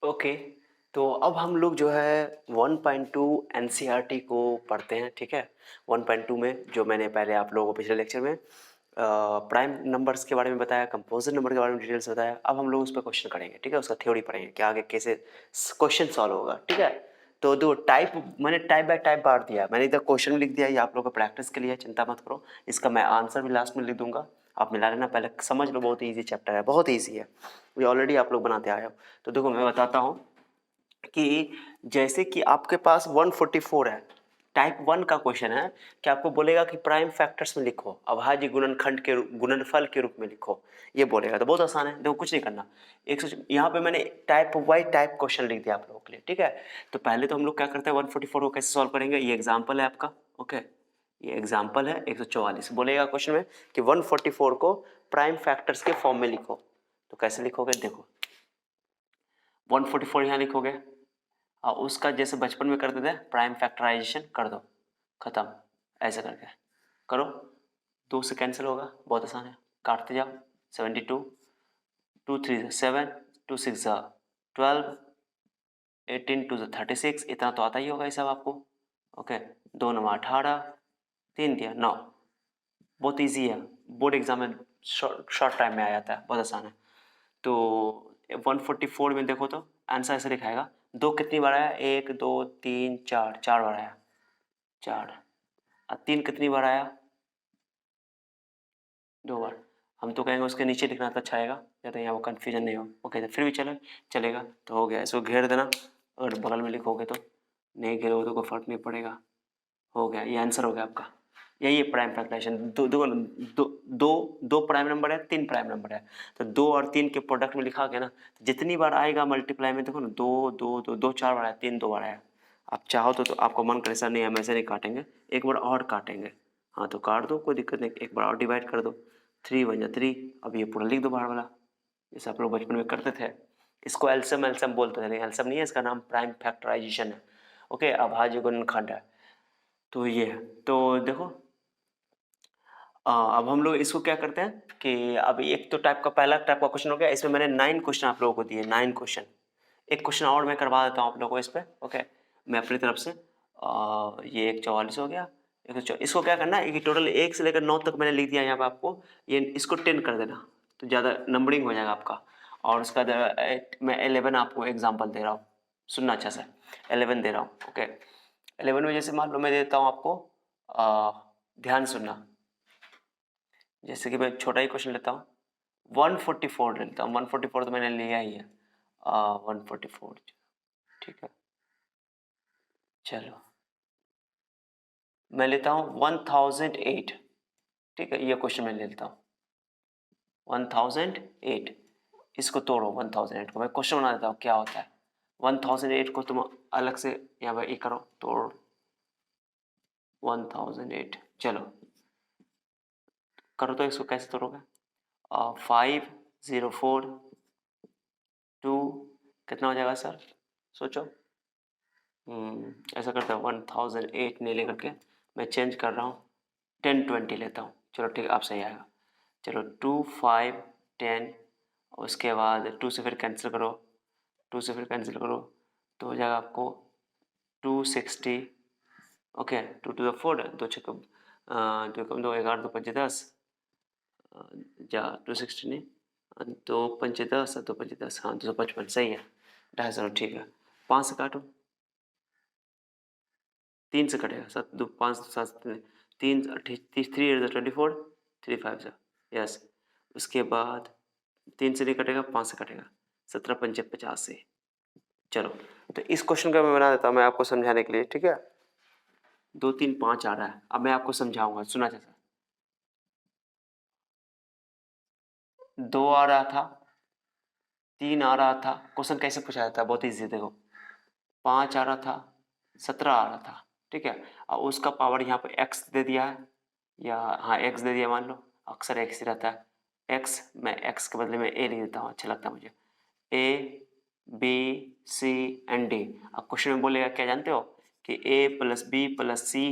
Okay, तो अब हम लोग जो है 1.2 एनसीईआरटी को पढ़ते हैं, ठीक है। 1.2 में जो मैंने पहले आप लोगों को पिछले लेक्चर में प्राइम नंबर्स के बारे में बताया, कंपोजिट नंबर के बारे में डिटेल्स बताया। अब हम लोग उस पर क्वेश्चन करेंगे, ठीक है, उसका थ्योरी पढ़ेंगे कि आगे कैसे क्वेश्चन सॉल्व होगा, ठीक है। तो दो टाइप मैंने टाइप बाय टाइप बांट दिया, मैंने इधर क्वेश्चन भी लिख दिया, ये आप लोगों को प्रैक्टिस के लिए, चिंता मत करो। इसका मैं आंसर भी लास्ट में लिख दूंगा, आप मिला लेना, पहले समझ लो, बहुत ईजी चैप्टर है, बहुत ईजी है, ये ऑलरेडी आप लोग बनाते आए हो। तो देखो मैं बताता हूँ कि जैसे कि आपके पास 144 है, टाइप 1 का क्वेश्चन है कि आपको बोलेगा कि प्राइम फैक्टर्स में लिखो, अभाज्य गुणनखंड के गुणनफल के रूप में लिखो, ये बोलेगा। तो बहुत आसान है, देखो कुछ नहीं करना। यहाँ पे मैंने टाइप वाइज टाइप क्वेश्चन लिख दिया आप लोगों के लिए, ठीक है। तो पहले तो हम लोग क्या करते हैं, 144 को कैसे सॉल्व करेंगे, ये एग्जाम्पल है आपका, ओके, ये एग्जाम्पल है। 144 बोलेगा क्वेश्चन में कि 144 को प्राइम फैक्टर्स के फॉर्म में लिखो। तो कैसे लिखोगे, देखो 144 यहाँ लिखोगे और उसका जैसे बचपन में करते थे प्राइम फैक्टराइजेशन कर दो, खत्म, ऐसे करके करो, 2 से कैंसिल होगा, बहुत आसान है, काटते जाओ। 72, 2 3 7, 2 6 12, 18 2 36, इतना तो आता ही होगा ये सब आपको, ओके। 2 9 18, 3 दिया 9, बहुत इजी है, बोर्ड एग्जाम में शॉर्ट टाइम में आ जाता है, बहुत आसान है। तो 144 में देखो तो आंसर ऐसे दिखाएगा, 2 कितनी बार आया, 1 2 3 4, 4 बार आया, 4, और 3 कितनी बार आया, 2 बार। हम तो कहेंगे उसके नीचे लिखना तो अच्छा आएगा, या यहाँ वो कन्फ्यूजन नहीं हो, ओके। तो फिर भी चलेगा, तो हो गया, इसको घेर देना, अगर बगल में लिखोगे तो, नहीं घेरोगे तो कोई फर्क नहीं पड़ेगा, हो गया, ये आंसर हो गया आपका। यही है प्राइम फैक्टराइजेशन। दो प्राइम नंबर है, 3 प्राइम नंबर है, तो 2 और 3 के प्रोडक्ट में लिखा गया ना, जितनी बार आएगा मल्टीप्लाई में, देखो ना, 2 2 2 2 4 बार आया, 3 2 बार आया। आप चाहो तो आपको मन करे सर नहीं हम ऐसे नहीं काटेंगे, एक बार और काटेंगे, हाँ तो काट दो, कोई दिक्कत नहीं, एक बार और डिवाइड कर दो, 3 1 3, अब ये पूरा लिख दो बाहर वाला, जैसे आप लोग बचपन में करते थे। इसको एल्सियम एल्सियम बोलते थे, लेकिन एल्सियम नहीं है, इसका नाम प्राइम फैक्टराइजेशन है, ओके, अभाज्य गुणनखंड है। तो ये है, तो देखो अब हम लोग इसको क्या करते हैं कि अब एक तो टाइप का पहला टाइप का क्वेश्चन हो गया, इसमें मैंने 9 क्वेश्चन आप लोगों को दिए, 9 क्वेश्चन। एक क्वेश्चन और मैं करवा देता हूँ आप लोगों को इस पे, ओके, मैं अपनी तरफ से। ये एक 44 हो गया, इसको क्या करना है कि टोटल 1 से लेकर 9 तक मैंने लिख दिया यहाँ पे आपको, ये इसको 10 कर देना, तो ज़्यादा नंबरिंग हो जाएगा आपका। और उसका मैं 11 आपको एग्जाम्पल दे रहा हूँ, सुनना अच्छा से, 11 दे रहा हूँ, ओके। 11 में जैसे मान लो मैं देता हूँ आपको, ध्यान सुनना, जैसे कि मैं छोटा ही क्वेश्चन लेता हूँ, 144 लेता हूँ, 144 तो मैंने लिया ही है, 144, ठीक है। चलो मैं लेता हूँ 1008, ठीक है, ये क्वेश्चन मैं ले लेता हूँ 1008, इसको तोड़ो 1008 को, मैं क्वेश्चन बना देता हूँ क्या होता है। 1008 को तुम अलग से यहाँ पर ये करो, तोड़ 1008, चलो करो, तो इसको कैसे तोड़ोगे, 504 2, कितना हो जाएगा सर, सोचो। ऐसा करता हूँ 1008 नहीं लेकर के मैं चेंज कर रहा हूँ, 1020 लेता हूँ, चलो ठीक है, आप सही आएगा। चलो 2 5 10, उसके बाद 2 से फिर कैंसिल करो, 2 से फिर कैंसिल करो, तो हो जाएगा आपको 260, ओके। 2 टू द 4, 2 छक्का 2 कम 2 11 2 5 10, जा 260 नहीं, 2 5 10 2 5 10, हाँ 255, सही है, 250, ठीक है। 5 से काटो, 3 से कटेगा, 7 2 5 7 3 3 3 24, 3 5 यस। उसके बाद 3 से नहीं कटेगा, 5 से कटेगा, 17 पंचे 85। चलो तो इस क्वेश्चन का मैं बना देता हूँ मैं आपको समझाने के लिए, ठीक है। 2 3 5 आ रहा है, अब मैं आपको समझाऊंगा, सुना जैसा। 2 आ रहा था, 3 आ रहा था, क्वेश्चन कैसे पूछा जाता है, बहुत ईजी, देखो 5 आ रहा था, 17 आ रहा था, ठीक है, और उसका पावर यहाँ पे x दे दिया है, या हाँ x दे दिया मान लो, अक्सर x ही रहता है x, मैं x के बदले में a लिख देता हूँ, अच्छा लगता है मुझे, a b c and d। अब क्वेश्चन में बोलेगा क्या जानते हो कि a plus b plus c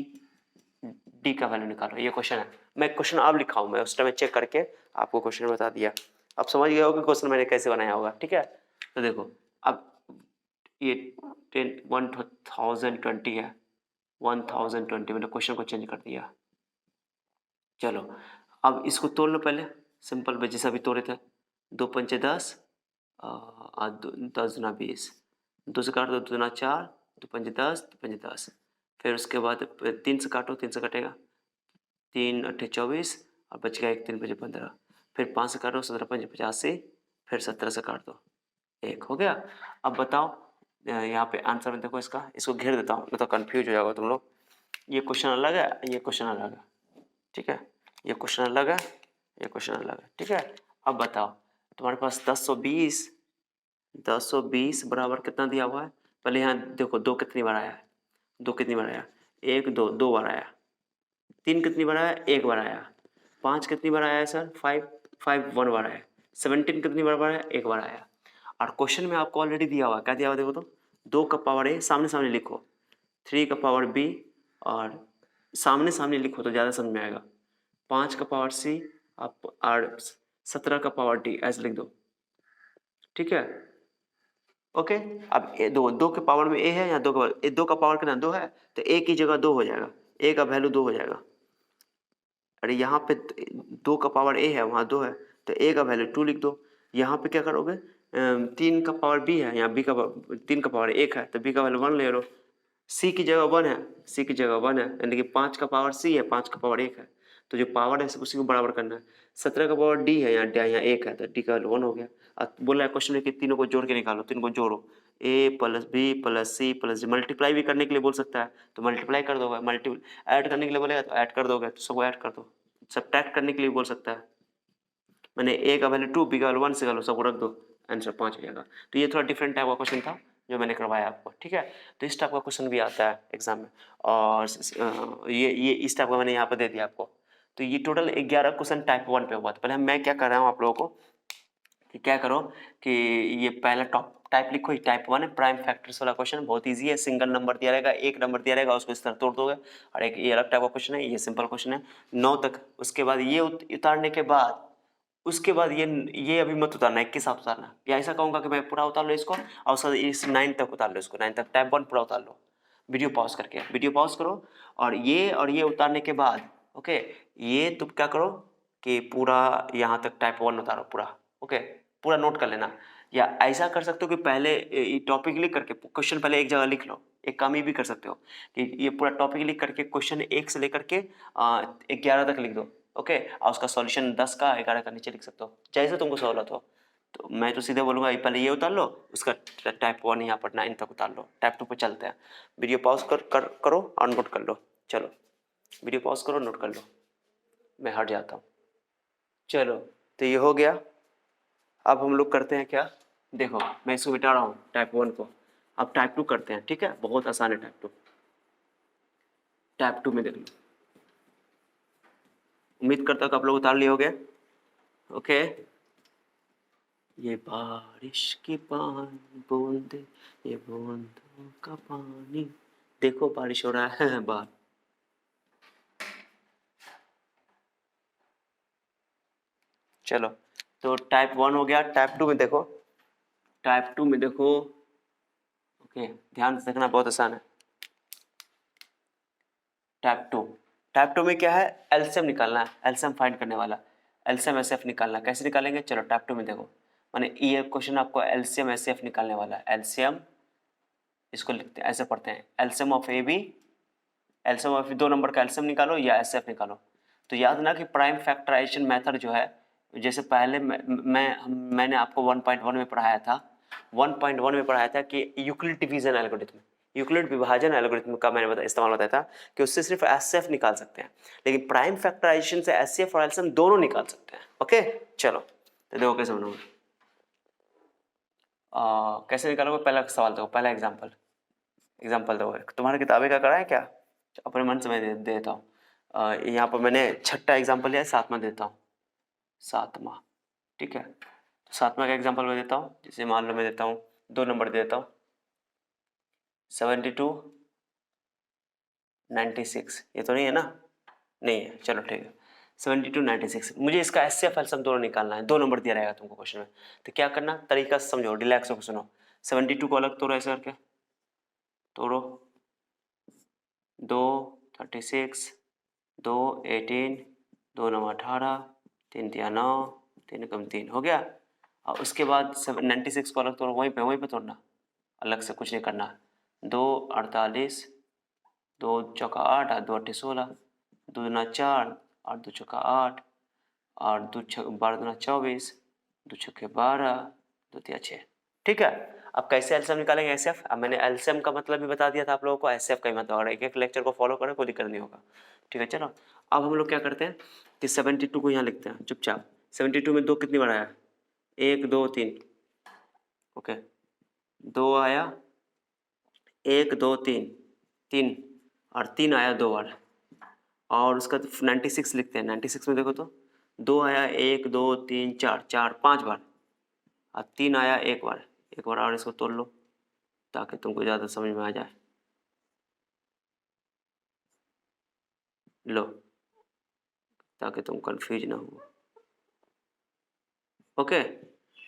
d का वैल्यू निकालो, ये क्वेश्चन है। मैं क्वेश्चन अब लिखा हूँ, मैं उस टाइम चेक करके आपको क्वेश्चन बता दिया, अब समझ गए हो कि क्वेश्चन मैंने कैसे बनाया होगा, ठीक है। तो देखो अब ये 1020 है, 1020 मैंने क्वेश्चन को चेंज कर दिया। चलो अब इसको तोड़ लो पहले, सिंपल में जैसा भी तोड़े थे। 2 पंचे 10, 10 दूना 20, 2 से काट दो, 2 दूना 4, 2 पंचे 10, 2 पंचे 10। फिर उसके बाद 3 से काटो, 3 से कटेगा, 3 अट्ठे 24 और बच गया 1, 3 पंचे 15। फिर 5 से काटो, 17 पंचे 85, फिर 17 से काट दो, 1 हो गया। अब बताओ यहाँ पे आंसर में देखो इसका, इसको घेर देता हूँ नहीं तो कन्फ्यूज हो जाओगे तुम लोग। ये क्वेश्चन अलग है, ये क्वेश्चन अलग है, ठीक है, ये क्वेश्चन अलग है, ये क्वेश्चन अलग है, ठीक है। अब बताओ तुम्हारे पास 1020 बराबर कितना दिया हुआ है। पहले यहाँ देखो 2 कितनी बार आया है, 2 कितनी बार आया, 1 2 2 बार आया, 3 कितनी बार आया, 1 बार आया, 5 कितनी बार आया है सर, 5 5 1 बार आया, 17 कितनी बार आया, 1 बार आया। और क्वेश्चन में आपको ऑलरेडी दिया हुआ है, क्या दिया हुआ देखो तो, 2 का पावर ए सामने सामने लिखो, 3 का पावर बी और सामने सामने लिखो तो ज़्यादा समझ में आएगा, 5 का पावर सी आप और 17 का पावर डी ऐसे लिख दो, ठीक है। ओके अब दो के पावर में ए है, यहाँ 2 का पावर, 2 का पावर कितना 2 है, तो ए की जगह 2 हो जाएगा, ए का वैल्यू 2 हो जाएगा। अरे यहाँ पे 2 का पावर ए है, वहाँ 2 है, तो ए का वैल्यू 2 लिख दो। यहाँ पे क्या करोगे, 3 का पावर बी है, यहाँ बी का 3 का पावर 1 है, तो बी का वैल्यू 1 ले लो। सी की जगह 1 है, सी की जगह 1 है, यानी कि 5 का पावर सी है, 5 का पावर 1 है, तो जो पावर है उसी को बराबर करना है। 17 का पावर डी है, यहाँ 1 है, तो डी का वैल्यू 1 हो गया। अब बोला है क्वेश्चन में कि तीनों को जोड़ के निकालो, तीनों को जोड़ो, A plus B plus C plus D, multiply भी करने के लिए बोल सकता है तो मल्टीप्लाई कर दोगे, ऐड करने के लिए बोलेगा तो ऐड कर दोगे, तो सबको ऐड कर दो। सब्ट्रैक्ट करने के लिए बोल सकता है, मैंने ए का वैल्यू 2, बी का वैल्यू 1 से सबको रख दो, आंसर 5 हो जाएगा। तो ये थोड़ा डिफरेंट टाइप का क्वेश्चन था जो मैंने करवाया आपको, ठीक है। तो इस टाइप का क्वेश्चन भी आता है एग्जाम में, और ये इस टाइप का मैंने यहाँ पर दे दिया आपको। तो ये टोटल 11 क्वेश्चन टाइप 1 पे हुआ था। पहले मैं क्या कर रहा हूँ आप लोगों को कि क्या करो कि ये पहला टॉप टाइप लिखो, टाइप 1 है, प्राइम फैक्टर्स वाला क्वेश्चन बहुत इजी है, सिंगल नंबर दिया रहेगा, एक नंबर दिया रहेगा, उसको इस तरह तोड़ दोगे। और एक ये अलग टाइप का क्वेश्चन है, ये सिंपल क्वेश्चन है 9 तक। उसके बाद ये उतारने के बाद उसके बाद ये अभी मत उतारना, 21 साथ उतारना, या ऐसा कहूँगा कि मैं पूरा उतार लो इसको और उसके इस 9 तक उतार लो, इसको 9 तक टाइप 1 पूरा उतार लो, वीडियो पॉज करके, वीडियो पॉज करो और ये उतारने के बाद ओके, ये तुम क्या करो कि पूरा यहाँ तक टाइप 1 उतारो पूरा, ओके, पूरा नोट कर लेना। या ऐसा कर सकते हो कि पहले टॉपिक लिख करके क्वेश्चन पहले एक जगह लिख लो, एक काम ये भी कर सकते हो कि ये पूरा टॉपिक लिख करके क्वेश्चन 1 से लेकर के 11 तक लिख दो, ओके, और उसका सॉल्यूशन 10 का 11 का नीचे लिख सकते हो, जैसे तुमको सहूलत हो। तो मैं तो सीधे बोलूँगा पहले ये उतार लो, उसका टाइप 1 यहाँ पर 9 तक उतार लो, टाइप 2 पर चलते हैं। वीडियो पॉज करो और नोट कर लो, चलो वीडियो पॉज करो नोट कर लो, मैं हट जाता हूँ। चलो तो ये हो गया। अब हम लोग करते हैं क्या, देखो मैं इसको मिटा रहा हूँ टाइप 1 को, अब टाइप 2 करते हैं, ठीक है, बहुत आसान है टाइप 2। टाइप 2 में देख लो, उम्मीद करता हूँ कि आप लोग उतार लिए होगे, ओके। ये बारिश की बूंदे, ये बूंदों का पानी, देखो बारिश हो रहा है बाहर। चलो तो टाइप 1 हो गया। टाइप 2 में देखो, टाइप 2 में देखो, ओके ध्यान से देखना, बहुत आसान है। टाइप 2 में क्या है, एलसीएम निकालना है, एलसीएम फाइंड करने वाला, एलसीएम एसएफ निकालना। कैसे निकालेंगे, चलो टाइप 2 में देखो, माने ये क्वेश्चन आपको एलसीएम एसएफ निकालने वाला है। एलसीएम इसको लिखते हैं, ऐसे पढ़ते हैं, LCM of A B, LCM of 2 number का एलसीएम निकालो या एसएफ निकालो। तो याद ना कि प्राइम फैक्टराइजेशन मेथड जो है, जैसे पहले मैंने आपको 1.1 में पढ़ाया था, 1.1 में पढ़ाया था कि यूक्लिड डिवीजन एल्गोरिथम, यूक्लिड विभाजन एल्गोरिथम का मैंने इस्तेमाल बताया था कि उससे सिर्फ एसएफ निकाल सकते हैं, लेकिन प्राइम फैक्टराइजेशन से एसएफ और एलसीएम दोनों निकाल सकते हैं। ओके चलो तो देखो कैसे बनाओगे, कैसे निकालोगे, पहला सवाल देखो, पहला एग्जाम्पल देखो, तुम्हारी किताबें का कराएं क्या, अपने मन से मैं दे देता हूँ। यहाँ पर मैंने 6ठा एग्जाम्पल लिया है, 7वां देता हूँ, 7वां, ठीक है। तो 7वां का एग्जाम्पल मैं देता हूँ, जैसे मान लो मैं देता हूँ 2 नंबर देता हूँ, 72 96, ये तो नहीं है ना, नहीं है, चलो ठीक है, 72 96। मुझे इसका एसएफ एलसीएम दोनों निकालना है, 2 नंबर दिया रहेगा तुमको क्वेश्चन में। तो क्या करना, तरीका से समझो, रिलैक्स होकर सुनो। 72 को अलग तोड़ो ऐसे करके, तोड़ो, 2 36, 2 18, 2 9 18, 3 3 9, 3 कम 3 हो गया। और उसके बाद 96 को अलग तोड़ो, वहीं पे तोड़ना, अलग से कुछ नहीं करना। 2 48, 2 चौका 8, 2 8 16, 2 दूना 4, 8 2 चौका 8, 8 2 12 दूना 24, 2 छक्के 12, 2 तिया 6। ठीक है, अब कैसे एलसीएम निकालेंगे एचसीएफ। अब मैंने एलसीएम का मतलब भी बता दिया था आप लोगों को, एचसीएफ का ही मतलब, और एक एक लेक्चर को फॉलो करें कोई दिक्कत नहीं होगा। ठीक है, चलो अब हम लोग क्या करते हैं कि 72 को यहाँ लिखते हैं चुपचाप। 72 में 2 कितनी बार आया, 1 2 3, ओके, 2 आया, 1 2 3, 3, और 3 आया 2 बार। और उसका 96 लिखते हैं, 96 में देखो तो 2 आया, 1 2 3 4, 4 5 बार, और 3 आया एक बार, एक बार। और इसको तोड़ लो ताकि तुमको ज़्यादा समझ में आ जाए। लो, ताकि तुम कंफ्यूज ना हो। ओके,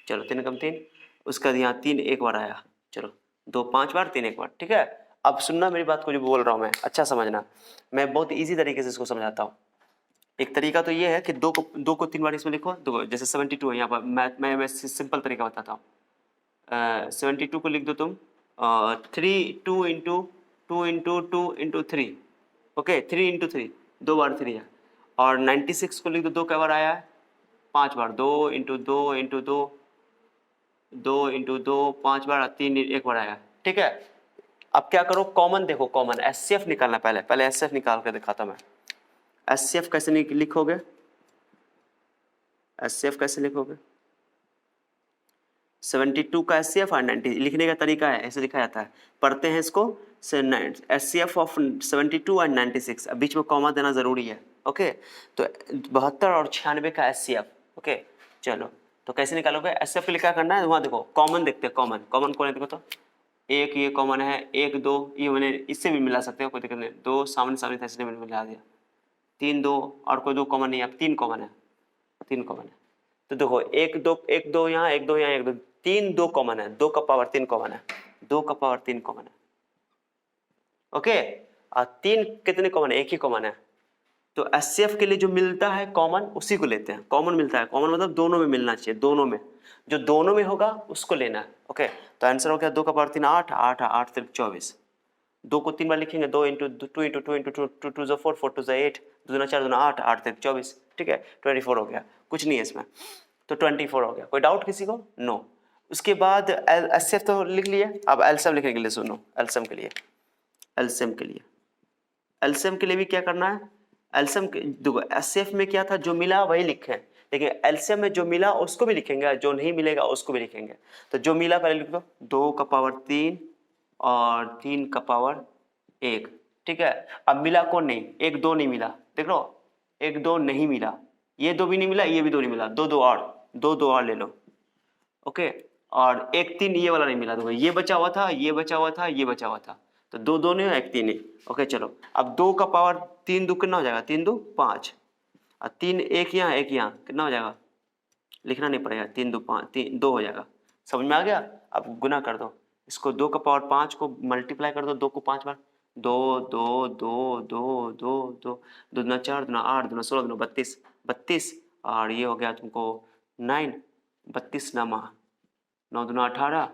चलो 3 कम 3, उसका यहाँ 3 एक बार आया, चलो 2 5 बार, 3 एक बार। ठीक है, अब सुनना मेरी बात को जो बोल रहा हूँ मैं, अच्छा समझना, मैं बहुत इजी तरीके से इसको समझाता हूँ। एक तरीका तो ये है कि 2 को 3 बार इसमें लिखो, दो, जैसे 72 है यहाँ पर, मैं सिंपल तरीका बताता हूँ। 72 को लिख दो तुम 3 2 into 2 into 2 into 3, okay, 3 into 3, 2 बार 3 है। और 96 को लिख दो, 2 कै बार आया है, 5 बार, 2 इंटू 2 इंटू 2, 2 इंटू 2 5 बार, 3 एक बार आया। ठीक है, अब क्या करो, कॉमन देखो, कॉमन एचसीएफ निकालना, पहले एचसीएफ निकाल कर दिखाता मैं। एचसीएफ कैसे लिखोगे, एचसीएफ कैसे लिखोगे, 72 का एचसीएफ और 90 लिखने का तरीका है, ऐसे लिखा जाता है, पढ़ते हैं इसको, एचसीएफ ऑफ 72 और 96, बीच में कॉमा देना जरूरी है। ओके, तो 72 और 96 का एचसीएफ। ओके, चलो तो कैसे निकालोगे एचसीएफ के लिए, क्या करना है, वहाँ देखो कॉमन देखते हैं, कॉमन कॉमन कौन है देखो तो, एक ये कॉमन है, 1 2 ये मैंने इससे भी मिला सकते हो, कोई दिक्कत नहीं, 2 सामने सामने था इसलिए मैंने मिला दिया, 3 2 और कोई 2 कॉमन नहीं है, अब 3 कॉमन है, 3 कॉमन है। तो देखो 1 2 यहाँ, 1 2 यहाँ, 1 2 3, 2 कॉमन है, 2 का पावर 3 कॉमन है, 2 का पावर 3 कॉमन है। ओके, और 3 कितने कॉमन है, एक ही कॉमन है। तो एचसीएफ के लिए जो मिलता है कॉमन उसी को लेते हैं, कॉमन मिलता है, कॉमन मतलब दोनों में मिलना चाहिए, दोनों में, जो दोनों में होगा उसको लेना है। ओके, तो आंसर हो गया 2 का पावर 3 8, 8 8 3 24, 2 को 3 बार लिखेंगे, 2 इंटू 2 इंटू 2 इंटू 2 2 2 4 4 2 8, 2 दूना 4 दूना 8, 8 3 24। ठीक है, 24 हो गया, कुछ नहीं है इसमें, तो 24 हो गया। कोई डाउट किसी को? नो। उसके बाद एचसीएफ तो लिख लिए, अब एलसीएम लिखने के लिए सुनो, एलसीएम के लिए, एलसीएम के लिए, एलसीएम के लिए भी क्या करना है, एलसीएम देखो एचसीएफ में क्या था, जो मिला वही लिखें, लेकिन एलसीएम में जो मिला उसको भी लिखेंगे, जो नहीं मिलेगा उसको भी लिखेंगे। तो जो मिला पहले लिख दो, 2 का पावर 3 और 3 का पावर 1। ठीक है, अब मिला कौन नहीं, 1 2 नहीं मिला, देख लो 1 2 नहीं मिला, ये 2 भी नहीं मिला, ये भी 2 नहीं मिला, 2 2 और 2 2 और ले लो। ओके, और 1 3 ये वाला नहीं मिला, देखो ये बचा हुआ था, ये बचा हुआ था, ये बचा हुआ था, तो 2 2 नहीं, 1 3 नहीं। ओके, चलो अब 2 का पावर 3 2 कितना हो जाएगा, 3 2 5, और 3 1 यहाँ 1 यहाँ, कितना हो जाएगा, लिखना नहीं पड़ेगा, 3 2 5 3 2 हो जाएगा। समझ में आ गया? अब गुना कर दो, इसको 2 का पावर 5 को मल्टीप्लाई कर दो 2 को 5 बार, 2 2 2 2 2 2 दूना 4 दूना 8 दूना 16 दूना 32 32, और ये हो गया तुमको 9, 32 नमा 9 दूना 18,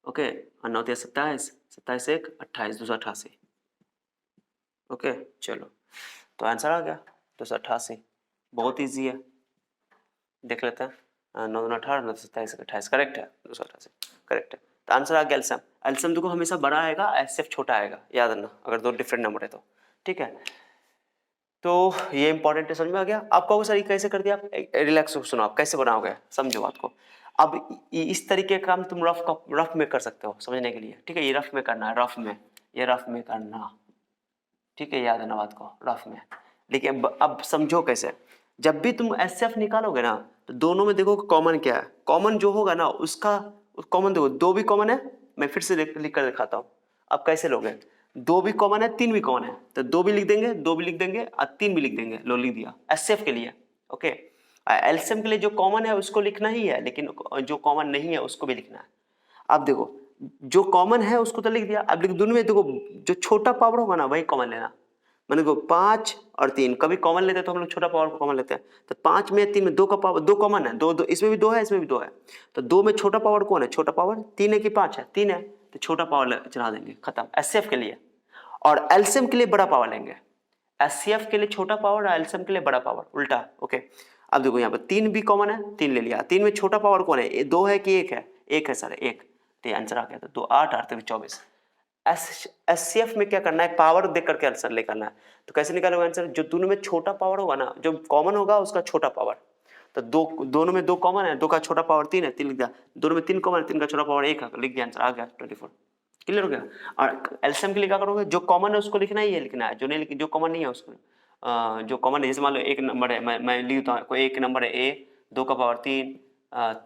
ओके, और 9 27, 27 1 28, 288। ओके, चलो तो आंसर आ गया 288, बहुत ईजी है, देख लेते हैं, 9 दूना 18, 9 27 28, करेक्ट है, 288 करेक्ट है। तो आंसर आ गया एलसीएम। एलसीएम देखो हमेशा बड़ा आएगा, एचसीएफ छोटा आएगा, याद रखना अगर दो डिफरेंट नंबर है तो। ठीक है, तो ये इंपॉर्टेंट है, समझ में आ गया? आप कहोगे सर ये कैसे कर दिया आप, रिलैक्स सुनो, आप कैसे बनाओगे, समझो बात को। अब इस तरीके का काम तुम रफ में कर सकते हो समझने के लिए। ठीक है, ये रफ में करना है, रफ में, ये रफ में करना, ठीक है, याद है ना बात को, रफ में। लेकिन अब समझो कैसे, जब भी तुम एचसीएफ निकालोगे ना, तो दोनों में देखो कॉमन क्या है, कॉमन जो होगा ना उसका कॉमन देखो, 2 भी कॉमन है, मैं फिर से लिख कर दिखाता हूँ। अब कैसे लोगे, 2 भी कॉमन है, 3 भी कॉमन है, तो 2 भी लिख देंगे, 2 भी लिख देंगे और 3 भी लिख देंगे, लो लिख दिया एचसीएफ के लिए। ओके, एलसीएम के लिए जो कॉमन है उसको लिखना ही है, लेकिन जो कॉमन नहीं है उसको भी लिखना है। अब देखो जो कॉमन है उसको तो लिख दिया, अब देखो दोनों में देखो जो छोटा पावर होगा ना वही कॉमन लेना। मैंने देखो 5 और 3 कभी कॉमन लेते हैं तो हम लोग छोटा पावर को कॉमन लेते हैं, तो 5 में 3 में 2 का पावर 2 कॉमन है, 2 2 इसमें भी 2 है इसमें भी 2 है, तो 2 में छोटा पावर कौन है? छोटा पावर 3 है कि 5 है? 3 है, तो छोटा पावर चढ़ा देंगे, खत्म एचसीएफ के लिए। और एलसीएम के लिए बड़ा पावर लेंगे, एचसीएफ के लिए छोटा पावर और एलसीएम के लिए बड़ा पावर, उल्टा। ओके अब देखो यहाँ पर 3 भी कॉमन है, 3 ले लिया, 3 में छोटा पावर कौन है? 2 है कि 1 है? 1 है सर, 1, तो आंसर आ गया। तो 2 8 8 24। एचसीएफ में क्या करना है? पावर देख करके आंसर निकालना है। तो कैसे निकालोगे आंसर? जो दोनों में छोटा पावर होगा ना, जो कॉमन होगा उसका छोटा पावर, तो दोनों में 2 कॉमन है, 2 का छोटा पावर 3 है, 3 लिख दिया। दोनों में 3 कॉमन है, 3 का छोटा पावर 1 है, लिख दिया, आंसर आ गया 24। क्लियर हो गया? और एलसीएम के लिए क्या करोगे? जो कॉमन है उसको लिखना ही है, लिखना है, जो नहीं जो कॉमन नहीं है उसको जो कॉमन है, जैसे मान लो 1 नंबर है, मैं लिखता हूँ, कोई 1 नंबर है ए, 2 का पावर 3,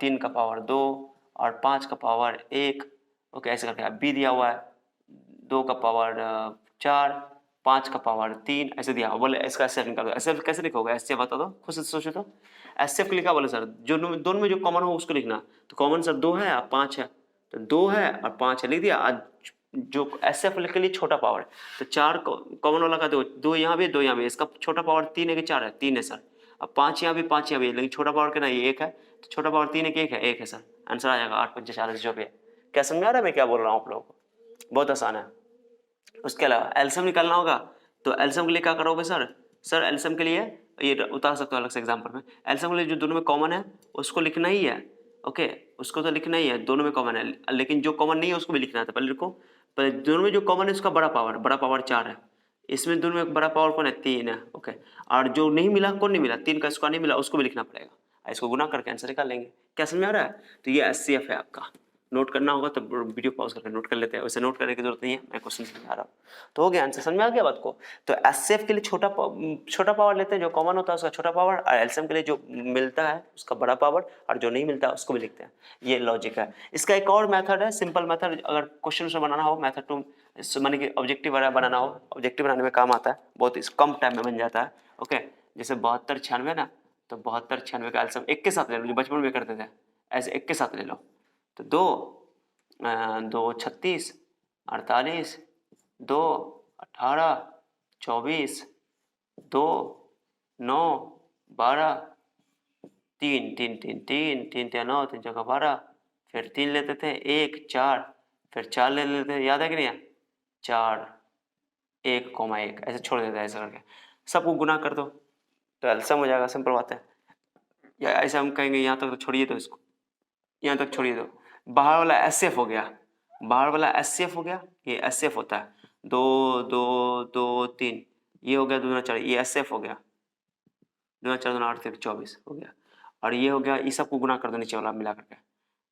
3 का पावर 2 और 5 का पावर 1। ओके ऐसे करके बी दिया हुआ है, 2 का पावर 4, 5 का पावर 3, ऐसे दिया। बोले इसका एचसीएफ निकालो, एचसीएफ कैसे लिखोगे? एचसीएफ बता दो, खुद से सोचो तो। एचसीएफ के लिए क्या बोले सर? जो दोनों में जो कॉमन हो उसको लिखना, तो कॉमन सर 2 है और 5 है, तो 2 है और 5 है, लिख दिया। आज जो एचसीएफ के लिए छोटा पावर है, तो 4 कॉमन वाला का 2 यहाँ भी 2 यहाँ भी, इसका छोटा पावर 3 है कि 4 है? 3 है सर। अब 5 यहाँ भी 5 यहाँ भी, लेकिन छोटा पावर कितना? ये 1 है, तो छोटा पावर 3 है कि 1 है? 1 है सर, आंसर आ जाएगा 8 5 40 जो भी है। क्या समझ आ रहा है मैं क्या बोल रहा हूँ आप लोगों को? बहुत आसान है। उसके अलावा एलसीएम निकालना होगा, तो एलसीएम के लिए क्या करोगे सर? सर एलसीएम के लिए ये उतार सकते हो अलग से एग्जाम्पल में। एलसीएम के लिए जो दोनों में कॉमन है उसको लिखना ही है। ओके उसको तो लिखना ही है, दोनों में कॉमन है, लेकिन जो कॉमन नहीं है उसको भी लिखना है। तो पहले लिखो, पहले दोनों में जो कॉमन है उसका बड़ा पावर 4 है, इसमें दोनों में बड़ा पावर कौन है? 3 है। ओके और जो नहीं मिला, कौन नहीं मिला? 3 का स्क्वायर नहीं मिला, उसको भी लिखना पड़ेगा, इसको गुना करके आंसर निकाल लेंगे। क्या समझ आ रहा है? तो ये एचसीएफ है आपका। नोट करना होगा तो वीडियो पॉज करके नोट कर लेते हैं, वैसे नोट करने की जरूरत नहीं है, मैं क्वेश्चन समझा रहा हूँ। तो हो गया आंसर, समझ में आ गया बात को? तो एचसीएफ के लिए छोटा पावर लेते हैं, जो कॉमन होता है उसका छोटा पावर, और एलसीएम के लिए जो मिलता है उसका बड़ा पावर, और जो नहीं मिलता है उसको भी लिखते हैं। ये लॉजिक है। इसका एक और मेथड है, सिंपल मेथड, अगर क्वेश्चन से बनाना हो, मेथड टू माने कि ऑब्जेक्टिव बनाना हो, ऑब्जेक्टिव बनाने में काम आता है, बहुत कम टाइम में बन जाता है। ओके जैसे 72 96 ना, तो 72 96 का एलसीएम एक के साथ ले लो, जो बचपन में करते थे ऐसे एक के साथ ले लो, तो 2 36 48 2 18 24 2 9 12 3 3 3 3 3 3 9 3 4 12, फिर 3 लेते थे 1 4, फिर 4 ले लेते थे, याद है कि नहीं? 4 1 1 ऐसे छोड़ देता है, ऐसा करके सबको गुना कर दो तो एलसीएम हो जाएगा। सिंपल बात है। या ऐसे हम कहेंगे यहाँ तक तो छोड़िए, तो इसको यहाँ तक छोड़िए, तो बाहर वाला एचसीएफ हो गया, बाहर वाला एचसीएफ हो गया, ये एचसीएफ होता है 2 2 2 3, ये हो गया 2 4, ये एचसीएफ हो गया 2 4 2 8 24 हो गया, और ये हो गया, इस सबको गुना कर दो नीचे वाला मिला करके,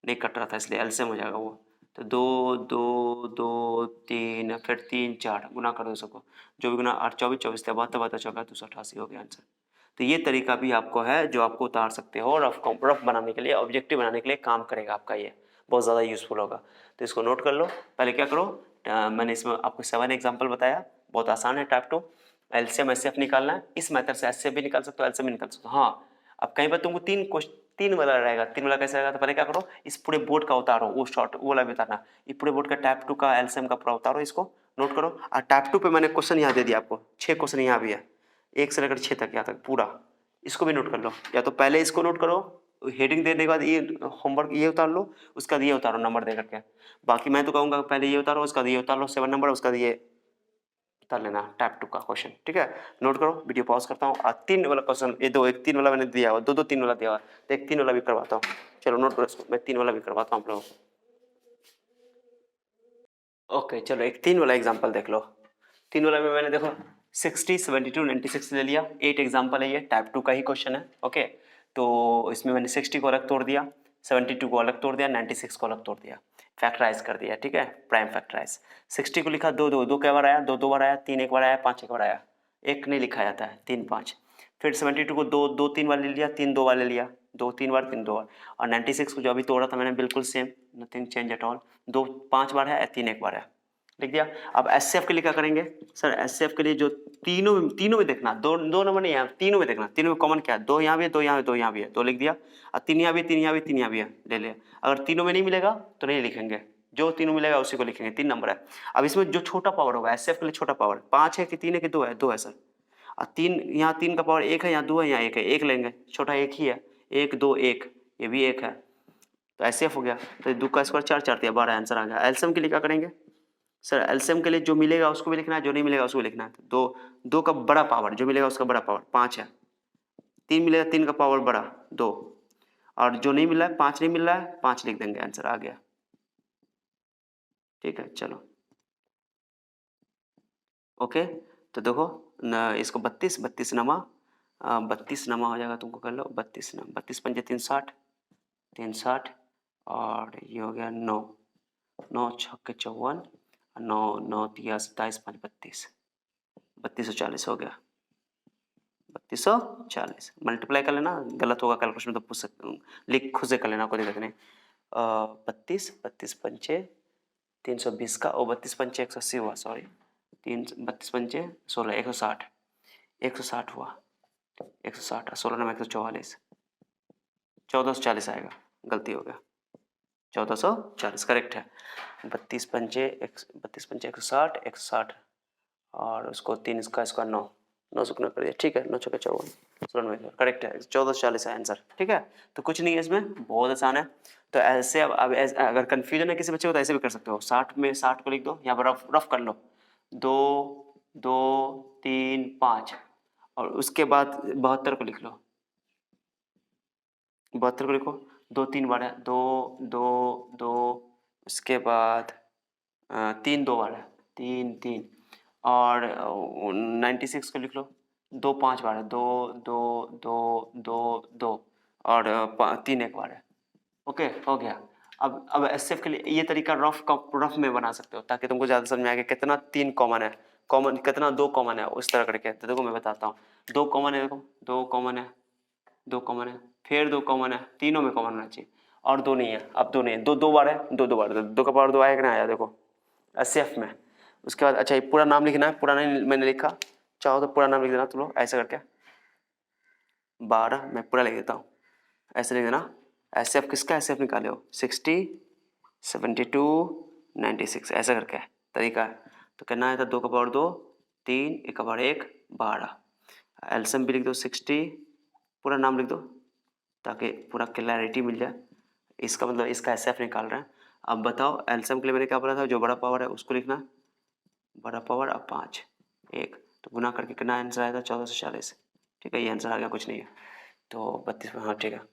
नहीं कट रहा था इसलिए एलसीएम हो जाएगा वो। तो 2 2 2 3 फिर 3 4 गुना कर दो सबको, जो भी गुना 8 24 24 72 72 24 288 हो गया आंसर। तो ये तरीका भी आपको है जो आपको उतार सकते हो, रफ बनाने के लिए, ऑब्जेक्टिव बनाने के लिए काम करेगा आपका, ये बहुत ज़्यादा यूजफुल होगा। तो इसको नोट कर लो। पहले क्या करो, मैंने इसमें आपको 7 एग्जाम्पल बताया, बहुत आसान है। टाइप 2 एलसीएम एचसीएफ निकालना है, इस मेथड से एचसीएफ भी निकाल सकते हो, एलसीएम भी निकाल सकते हो। हाँ अब कहीं पर तुमको 3 वाला रहेगा, 3 वाला कैसे रहेगा? तो पहले क्या करो, इस पूरे बोर्ड का उतारो, वो शॉर्ट वो वाला भी उतारना, ये पूरे बोर्ड का टाइप 2 का एलसीएम का पूरा उतारो, इसको नोट करो। और टाइप 2 पे मैंने क्वेश्चन यहाँ दे दिया आपको, 6 क्वेश्चन यहाँ भी है, 1 से लेकर 6 तक, यहाँ तक पूरा, इसको भी नोट कर लो। या तो पहले इसको नोट करो, हेडिंग देने के बाद ये होमवर्क ये उतार लो, उसका ये उतारो नंबर दे करके। बाकी मैं तो कहूँगा पहले ये उतारो, उसका ये उतार लो 7 नंबर, उसका ये उतार लेना टाइप 2 का क्वेश्चन, ठीक है? नोट करो, वीडियो पॉज करता हूँ। और 3 वाला क्वेश्चन, ये 2 1 3 वाला मैंने दिया हुआ, 2 2 3 वाला दिया हुआ, तो 1 3 वाला भी करवाता हूँ। चलो नोट करो इसको, मैं 3 वाला भी करवाता हूँ आप लोगों को। ओके चलो एक 3 वाला एग्जाम्पल देख लो। 3 वाला में मैंने देखो 60 72 96 ले लिया, 8 एग्जाम्पल है, ये टाइप 2 का ही क्वेश्चन है। ओके तो इसमें मैंने 60 को अलग तोड़ दिया, 72 को अलग तोड़ दिया, 96 को अलग तोड़ दिया, फैक्टराइज कर दिया, ठीक है? Prime factorise. 60 को लिखा 2 2 2 कई बार आया, 2 2 बार आया, 3 1 बार आया, 5 1 बार आया, 1 नहीं लिखा जाता है, 3 5। फिर 72 को 2 2 3 बार ले लिया, 3 2 बार ले लिया, 2 3 बार 3 2 बार। और 96 को जो अभी तोड़ा था मैंने बिल्कुल same, nothing change at all, 2 5 बार है, 3 1 बार है, लिख दिया। अब एचसीएफ के लिए क्या करेंगे सर? एचसीएफ के लिए जो तीनों में देखना, दो नंबर नहीं है, तीनों में देखना, तीनों में कॉमन क्या है? 2 यहाँ भी है, 2 यहाँ भी, 2 यहाँ भी है, 2 लिख दिया। और 3 यहाँ भी, 3 यहाँ भी, 3 यहाँ भी है, ले लिया। अगर तीनों में नहीं मिलेगा तो नहीं लिखेंगे, जो तीनों मिलेगा उसी को लिखेंगे, 3 नंबर है। अब इसमें जो छोटा पावर होगा एचसीएफ के लिए छोटा पावर 5 है कि 3 है कि 2 है? 2 है सर। और 3 यहाँ 3 का पावर 1 है, यहाँ 2 है, यहाँ 1 है, 1 लेंगे, छोटा 1 ही है, 1 2 1, ये भी 1 है, तो एचसीएफ हो गया। तो 2 का स्क्वायर 4 4 दिया 12, आंसर आ गया। एलसीएम के लिए क्या करेंगे सर? एलसीएम के लिए जो मिलेगा उसको भी लिखना है, जो नहीं मिलेगा उसको भी लिखना है। तो 2 का बड़ा पावर जो मिलेगा उसका बड़ा पावर 5 है, 3 मिलेगा, 3 का पावर बड़ा 2, और जो नहीं मिल रहा है 5 नहीं मिल रहा है 5 लिख देंगे, आंसर आ गया। ठीक है चलो ओके। तो देखो न, इसको 32 32 नमा 32 नमा हो जाएगा, तुमको कर लो 32 नमा, 32 पंजे 360 360, और ये हो गया 9 9 छक्के 54, 9 9 तिया 27 5 32, 3240 हो गया, 3240। मल्टीप्लाई कर लेना, गलत होगा कैलकुलेशन तो पूछ सकते, लिख खुद से कर लेना, कोई दिक्कत नहीं। 32 32 पंचे 320 का, और 32 पंचे 180 हुआ, सॉरी 32 पंचे 16 160, 160 हुआ, 160, 16 नंबर 144, 1440 आएगा, गलती हो गया, 1440 करेक्ट है। 32 पंचे 160 160, और उसको 3 इसका स्क्वायर 9 9 सुकना कर दिया, ठीक है, 9 छक्के 54, 16 नंबर करेक्ट है, 1440 है आंसर। ठीक है, तो कुछ नहीं है इसमें, बहुत आसान है। तो ऐसे अब अगर कंफ्यूजन है किसी बच्चे को तो ऐसे भी कर सकते हो, 60 में 60 को लिख दो, यहाँ पर रफ कर लो, 2 2 3 5, और उसके बाद 72 को लिख लो, 72 को लिखो, 2 3 बार है, 2 2 2, उसके बाद 3 2 बार है, 3 3, और 96 को लिख लो, 2 5 बार है, 2 2 2 2 2, और 3 1 बार है। ओके हो गया। अब एसएफ के लिए ये तरीका रफ में बना सकते हो, ताकि तुमको ज़्यादा समझ में आए कितना 3 कॉमन है, कॉमन कितना 2 कॉमन है, उस तरह करके। तो देखो मैं बताता हूँ, 2 कॉमन है, देखो 2 कॉमन है, 2 कॉमन है, फिर 2 कॉमन है, तीनों में कॉमन होना चाहिए, और 2 नहीं है, अब 2 नहीं है, 2 2 बार है, 2 2 बार, 2 का पावर 2 आया कि नहीं आया, देखो एसएफ में। उसके बाद अच्छा ये पूरा नाम लिखना है, पूरा नहीं मैंने लिखा, चाहो तो पूरा नाम लिख देना तुम लोग ऐसे करके, 12 मैं पूरा लिख देता हूँ, ऐसे लिख देना। एसएफ किसका एसएफ निकाले हो, 60 72 96, ऐसा करके तरीका है। तो करना है तो 2 का पावर 2 3, 1 का पावर 1 12, एलसीएम भी लिख दो 60, पूरा नाम लिख दो ताकि पूरा क्लैरिटी मिल जाए। इसका मतलब इसका एसएफ निकाल रहे हैं। अब बताओ एलसीएम के लिए मैंने क्या बोला था, जो बड़ा पावर है उसको लिखना, बड़ा पावर अब 5 1, तो गुना करके कितना आंसर आया था 1440। ठीक है, ये आंसर आ गया, कुछ नहीं है। तो 32, हाँ ठीक है।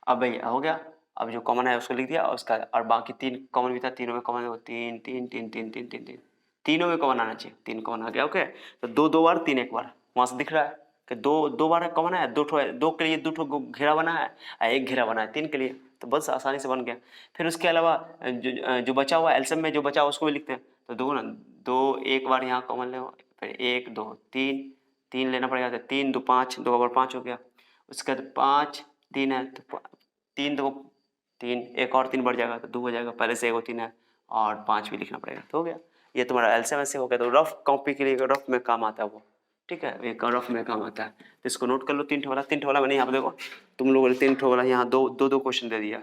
अब भाई हो गया, अब जो कॉमन है उसको लिख दिया, और उसका और बाकी 3 कॉमन भी था, तीनों में कॉमन है 3 3 3 3 3 3 3, तीनों में कॉमन आना चाहिए, 3 कॉमन आ गया। ओके, तो 2 2 बार 3 1 बार, वहाँ से दिख रहा है कि 2 2 बार कॉमन है, 2 ठो 2 के लिए 2 ठो घेरा बना है, 1 घेरा बना है 3 के लिए, तो बस आसानी से बन गया। फिर उसके अलावा जो बचा हुआ एलसीएम में जो बचा हुआ उसको भी लिखते हैं, तो दो ना 2 1 बार यहाँ कॉमन ले, फिर 1 2 3 3 लेना पड़ेगा, तो 3 2 5, 2 बार 5 हो गया। उसके बाद 5 3 है, तो 3 2 3, एक और 3 बढ़ जाएगा तो 2 हो जाएगा, पहले से 1 3 है, और 5 भी लिखना पड़ेगा, तो हो गया। ये तुम्हारा एलसीएम ऐसे हो गया। तो रफ कॉपी के लिए रफ में काम आता है वो, ठीक है, एक रफ में काम आता है, तो इसको नोट कर लो। 3 वाला, 3 वाला मैंने यहाँ पे देखो तुम लोगों ने 3 वाला यहाँ दो क्वेश्चन दे दिया,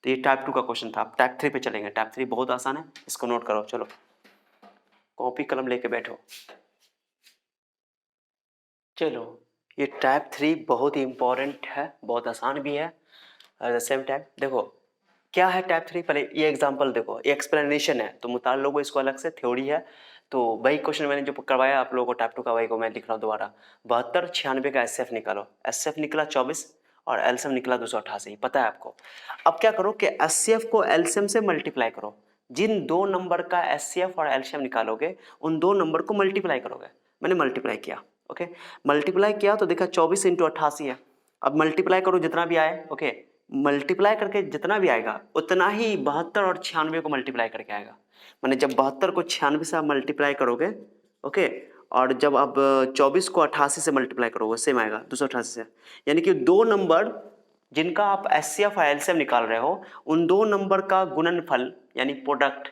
तो ये टाइप 2 का क्वेश्चन था। अब टाइप 3 पे चलेंगे। टाइप 3 बहुत आसान है, इसको नोट करो। चलो कॉपी कलम लेके बैठो। चलो ये टाइप 3 बहुत ही इंपॉर्टेंट है, बहुत आसान भी है एट द सेम टाइम। देखो क्या है टाइप 3, पहले ये एग्जांपल देखो, ये एक्सप्लेनेशन है, तो मुताल लोगों इसको अलग से थ्योरी है। तो वही क्वेश्चन मैंने जो करवाया आप लोगों को टाइप 2 का, वही को मैं लिख रहा हूँ दोबारा। 72 96 का एसएफ निकालो। एसएफ निकला 24 और एलसीएम निकला 288, पता है आपको। अब क्या करो कि एचसीएफ को एलसीएम से मल्टीप्लाई करो। जिन 2 नंबर का एचसीएफ और एलसीएम निकालोगे उन 2 नंबर को मल्टीप्लाई करोगे। मैंने मल्टीप्लाई किया, ओके, मल्टीप्लाई किया तो देखा 24 × 88 है। अब मल्टीप्लाई करो जितना भी आए, ओके, मल्टीप्लाई करके जितना भी आएगा उतना ही 72 और 96 को मल्टीप्लाई करके आएगा। मैंने जब 72 को 96 से आप मल्टीप्लाई करोगे, ओके, और जब आप 24 को 88 से मल्टीप्लाई करोगे सेम आएगा 288 से। यानी कि 2 नंबर जिनका आप एचसीएफ और एलसीएम निकाल रहे हो उन 2 नंबर का गुणनफल यानी प्रोडक्ट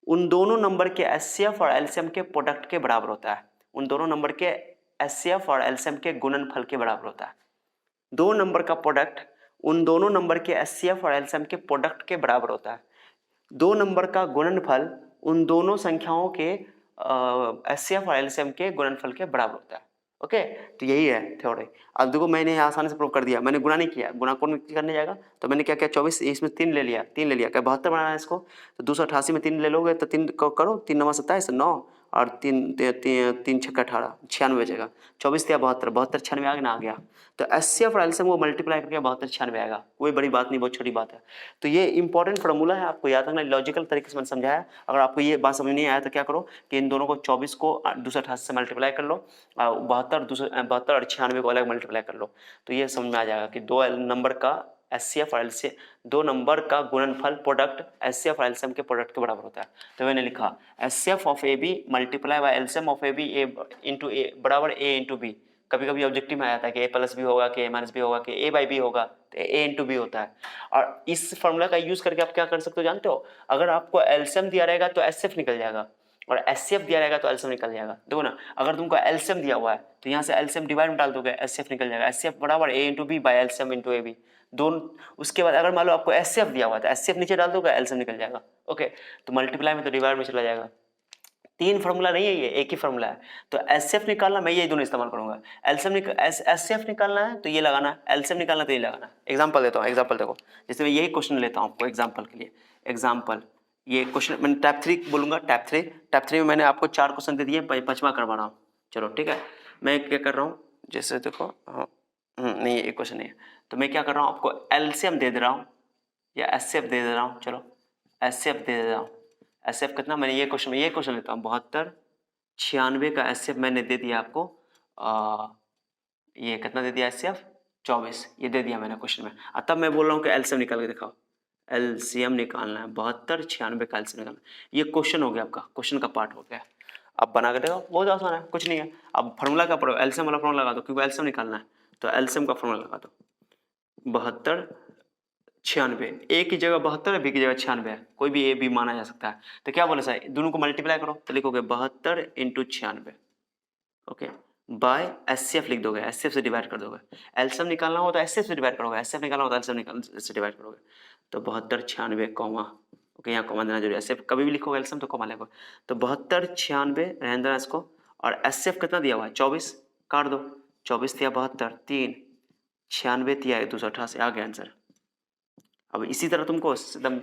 उन दोनों नंबर के एचसीएफ और एलसीएम के प्रोडक्ट के बराबर होता है। उन दोनों नंबर के एचसीएफ और एलसीएम के गुणनफल के बराबर होता है। 2 नंबर का प्रोडक्ट उन दोनों नंबर के एचसीएफ और एलसीएम के प्रोडक्ट के बराबर होता है। दो नंबर का गुणनफल उन दोनों संख्याओं के एचसीएफ और एलसीएम के गुणनफल के बराबर होता है। ओके, तो यही है थ्योरी। अब देखो मैंने आसानी से प्रूव कर दिया, मैंने गुणा नहीं किया, गुणा कौन करने जाएगा, तो मैंने क्या किया 24 इसमें 3 ले लिया, 3 ले लिया, क्या 72 बनाना है इसको, तो 288 में 3 ले लोगे तो 3 करो, 3 9 27 9 और 3 6 18 96 बचेगा, 24 या 72 72 96 आ गया ना, आ गया। तो एचसीएफ और एलसीएम को मल्टीप्लाई करके 72 96 आएगा, कोई बड़ी बात नहीं, बहुत छोटी बात है। तो ये इंपॉर्टेंट फॉर्मूला है, आपको याद रखना, लॉजिकल तरीके से मैंने समझाया। अगर आपको ये बात समझ नहीं आया तो क्या करो कि इन दोनों को 24 को 288 से मल्टीप्लाई कर लो, 72 और 96 को अलग मल्टीप्लाई कर लो, तो ये समझ में आ जाएगा कि दो नंबर का एचसीएफ और एलसीएम, दो नंबर का गुणनफल प्रोडक्ट एचसीएफ और एलसीएम के प्रोडक्ट के बराबर होता है। तो मैंने लिखा HCF of A B multiply by LCM of A B A into A बराबर ए इंटू बी। कभी कभी ऑब्जेक्टिव में आता है कि ए प्लस बी होगा, कि ए माइनस बी होगा, कि ए बाई बी होगा, तो ए इंटू बी होता है। और इस फॉर्मूला का यूज करके आप क्या कर सकते हो जानते हो, अगर आपको एलसीएम दिया रहेगा तो एचसीएफ निकल जाएगा, और एचसीएफ दिया रहेगा तो एलसीएम निकल जाएगा। देखो ना, अगर तुमको एलसीएम दिया हुआ है तो यहाँ से एलसीएम डिवाइड में डाल दोगे, एचसीएफ निकल जाएगा, एचसीएफ बराबर A into B by LCM into A B दोनों। उसके बाद अगर मान लो आपको एचसीएफ दिया हुआ है तो एचसीएफ नीचे डाल दोगे, एलसीएम निकल जाएगा। ओके, तो मल्टीप्लाई में तो डिवाइड में चला जाएगा। तीन फॉर्मूला नहीं है, ये एक ही फॉर्मूला है। तो एचसीएफ निकालना मैं ये दोनों इस्तेमाल करूंगा, एचसीएफ निकालना है तो ये लगाना, एलसीएम निकालना तो ये लगाना। एग्जांपल देता हूँ, एग्जांपल देखो, जैसे मैं यही क्वेश्चन लेता हूँ आपको एग्जांपल के लिए। एग्जांपल ये क्वेश्चन मैंने टाइप 3 बोलूंगा, टाइप 3 में मैंने आपको 4 क्वेश्चन दे दिए, 5वां करवा रहा हूँ। चलो ठीक है, मैं क्या कर रहा हूँ, जैसे देखो नहीं ये क्वेश्चन नहीं है, तो मैं क्या कर रहा हूँ आपको एलसीएम दे दे रहा हूँ या एचसीएफ दे दे रहा हूँ। चलो एचसीएफ दे दे रहा हूँ, एचसीएफ कितना, मैंने ये क्वेश्चन लेता हूँ 72 96 का एचसीएफ मैंने दे दिया आपको, ये कितना दे दिया एचसीएफ 24, ये दे दिया मैंने क्वेश्चन में। तब मैं बोल रहा हूँ कि एलसीएम निकाल के दिखाओ, एलसीएम निकालना है 72 96 का एलसीएम निकालना है। ये क्वेश्चन हो गया आपका, क्वेश्चन का पार्ट हो गया। अब बना के देखो, बहुत आसान है, कुछ नहीं है। अब फार्मूला का पढ़ो, एलसीएम वाला फार्मूला लगा दो, क्योंकि एलसीएम निकालना है, तो एलसीएम का फार्मूला लगा दो 72 96, ए की जगह 72 है, बी की जगह 96 है, कोई भी ए बी माना जा सकता है। तो क्या बोले सर, दोनों को मल्टीप्लाई करो, तो लिखोगे 72 इंटू 96, ओके, बाय एचसीएफ लिख दोगे, एचसीएफ से डिवाइड कर दोगे। एलसीएम निकालना हो तो एचसीएफ से डिवाइड करोगे, एचसीएफ निकालना हो तो एलसीएम से डिवाइड करोगे। तो 72 96 कॉमा, ओके, यहाँ कॉमा देना जरूरी है, एचसीएफ कभी भी लिखोगे एलसीएम तो कॉमा लगोगे। तो 72 96 रहने देना इसको, और एचसीएफ कितना दिया हुआ है 24, काट दो, 24 दिया 72, 3 96 दिया 288, आ गया आंसर। अब इसी तरह तुमको एकदम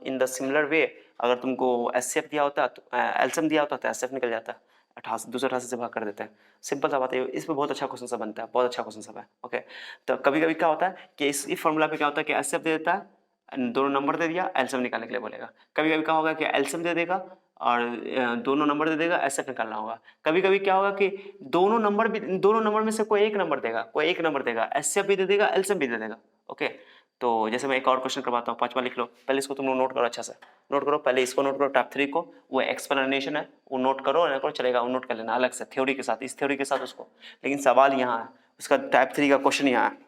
इन द सिमिलर वे, अगर तुमको एचसीएफ दिया होता तो एलसीएम दिया होता तो एचसीएफ निकल जाता, 288 से भाग कर देते हैं, सिंपल सा बात है। इस पे बहुत अच्छा क्वेश्चन सा बनता है, बहुत अच्छा क्वेश्चन सब है। ओके, तो कभी कभी क्या होता है कि इस फॉर्मूला पे क्या होता है कि एचसीएफ दे देता है, दोनों नंबर दे दिया, एलसीएम निकालने के लिए बोलेगा। कभी कभी क्या होगा कि एलसीएम दे देगा और दोनों नंबर दे देगा, एचसीएफ निकालना होगा। कभी कभी क्या होगा कि दोनों नंबर में से कोई एक नंबर देगा, एचसीएफ भी दे देगा, एलसीएम भी दे देगा। ओके, तो जैसे मैं एक और क्वेश्चन करवाता हूँ, 5वां लिख लो, पहले इसको तुम लोग नोट करो, अच्छा से नोट करो, पहले इसको नोट करो, टाइप 3 को, वो एक्सप्लेनेशन है वो नोट करो, चलेगा, वो नोट कर लेना अलग से थ्योरी के साथ, इस थ्योरी के साथ उसको। लेकिन सवाल यहाँ है, उसका टाइप 3 का क्वेश्चन यहाँ है,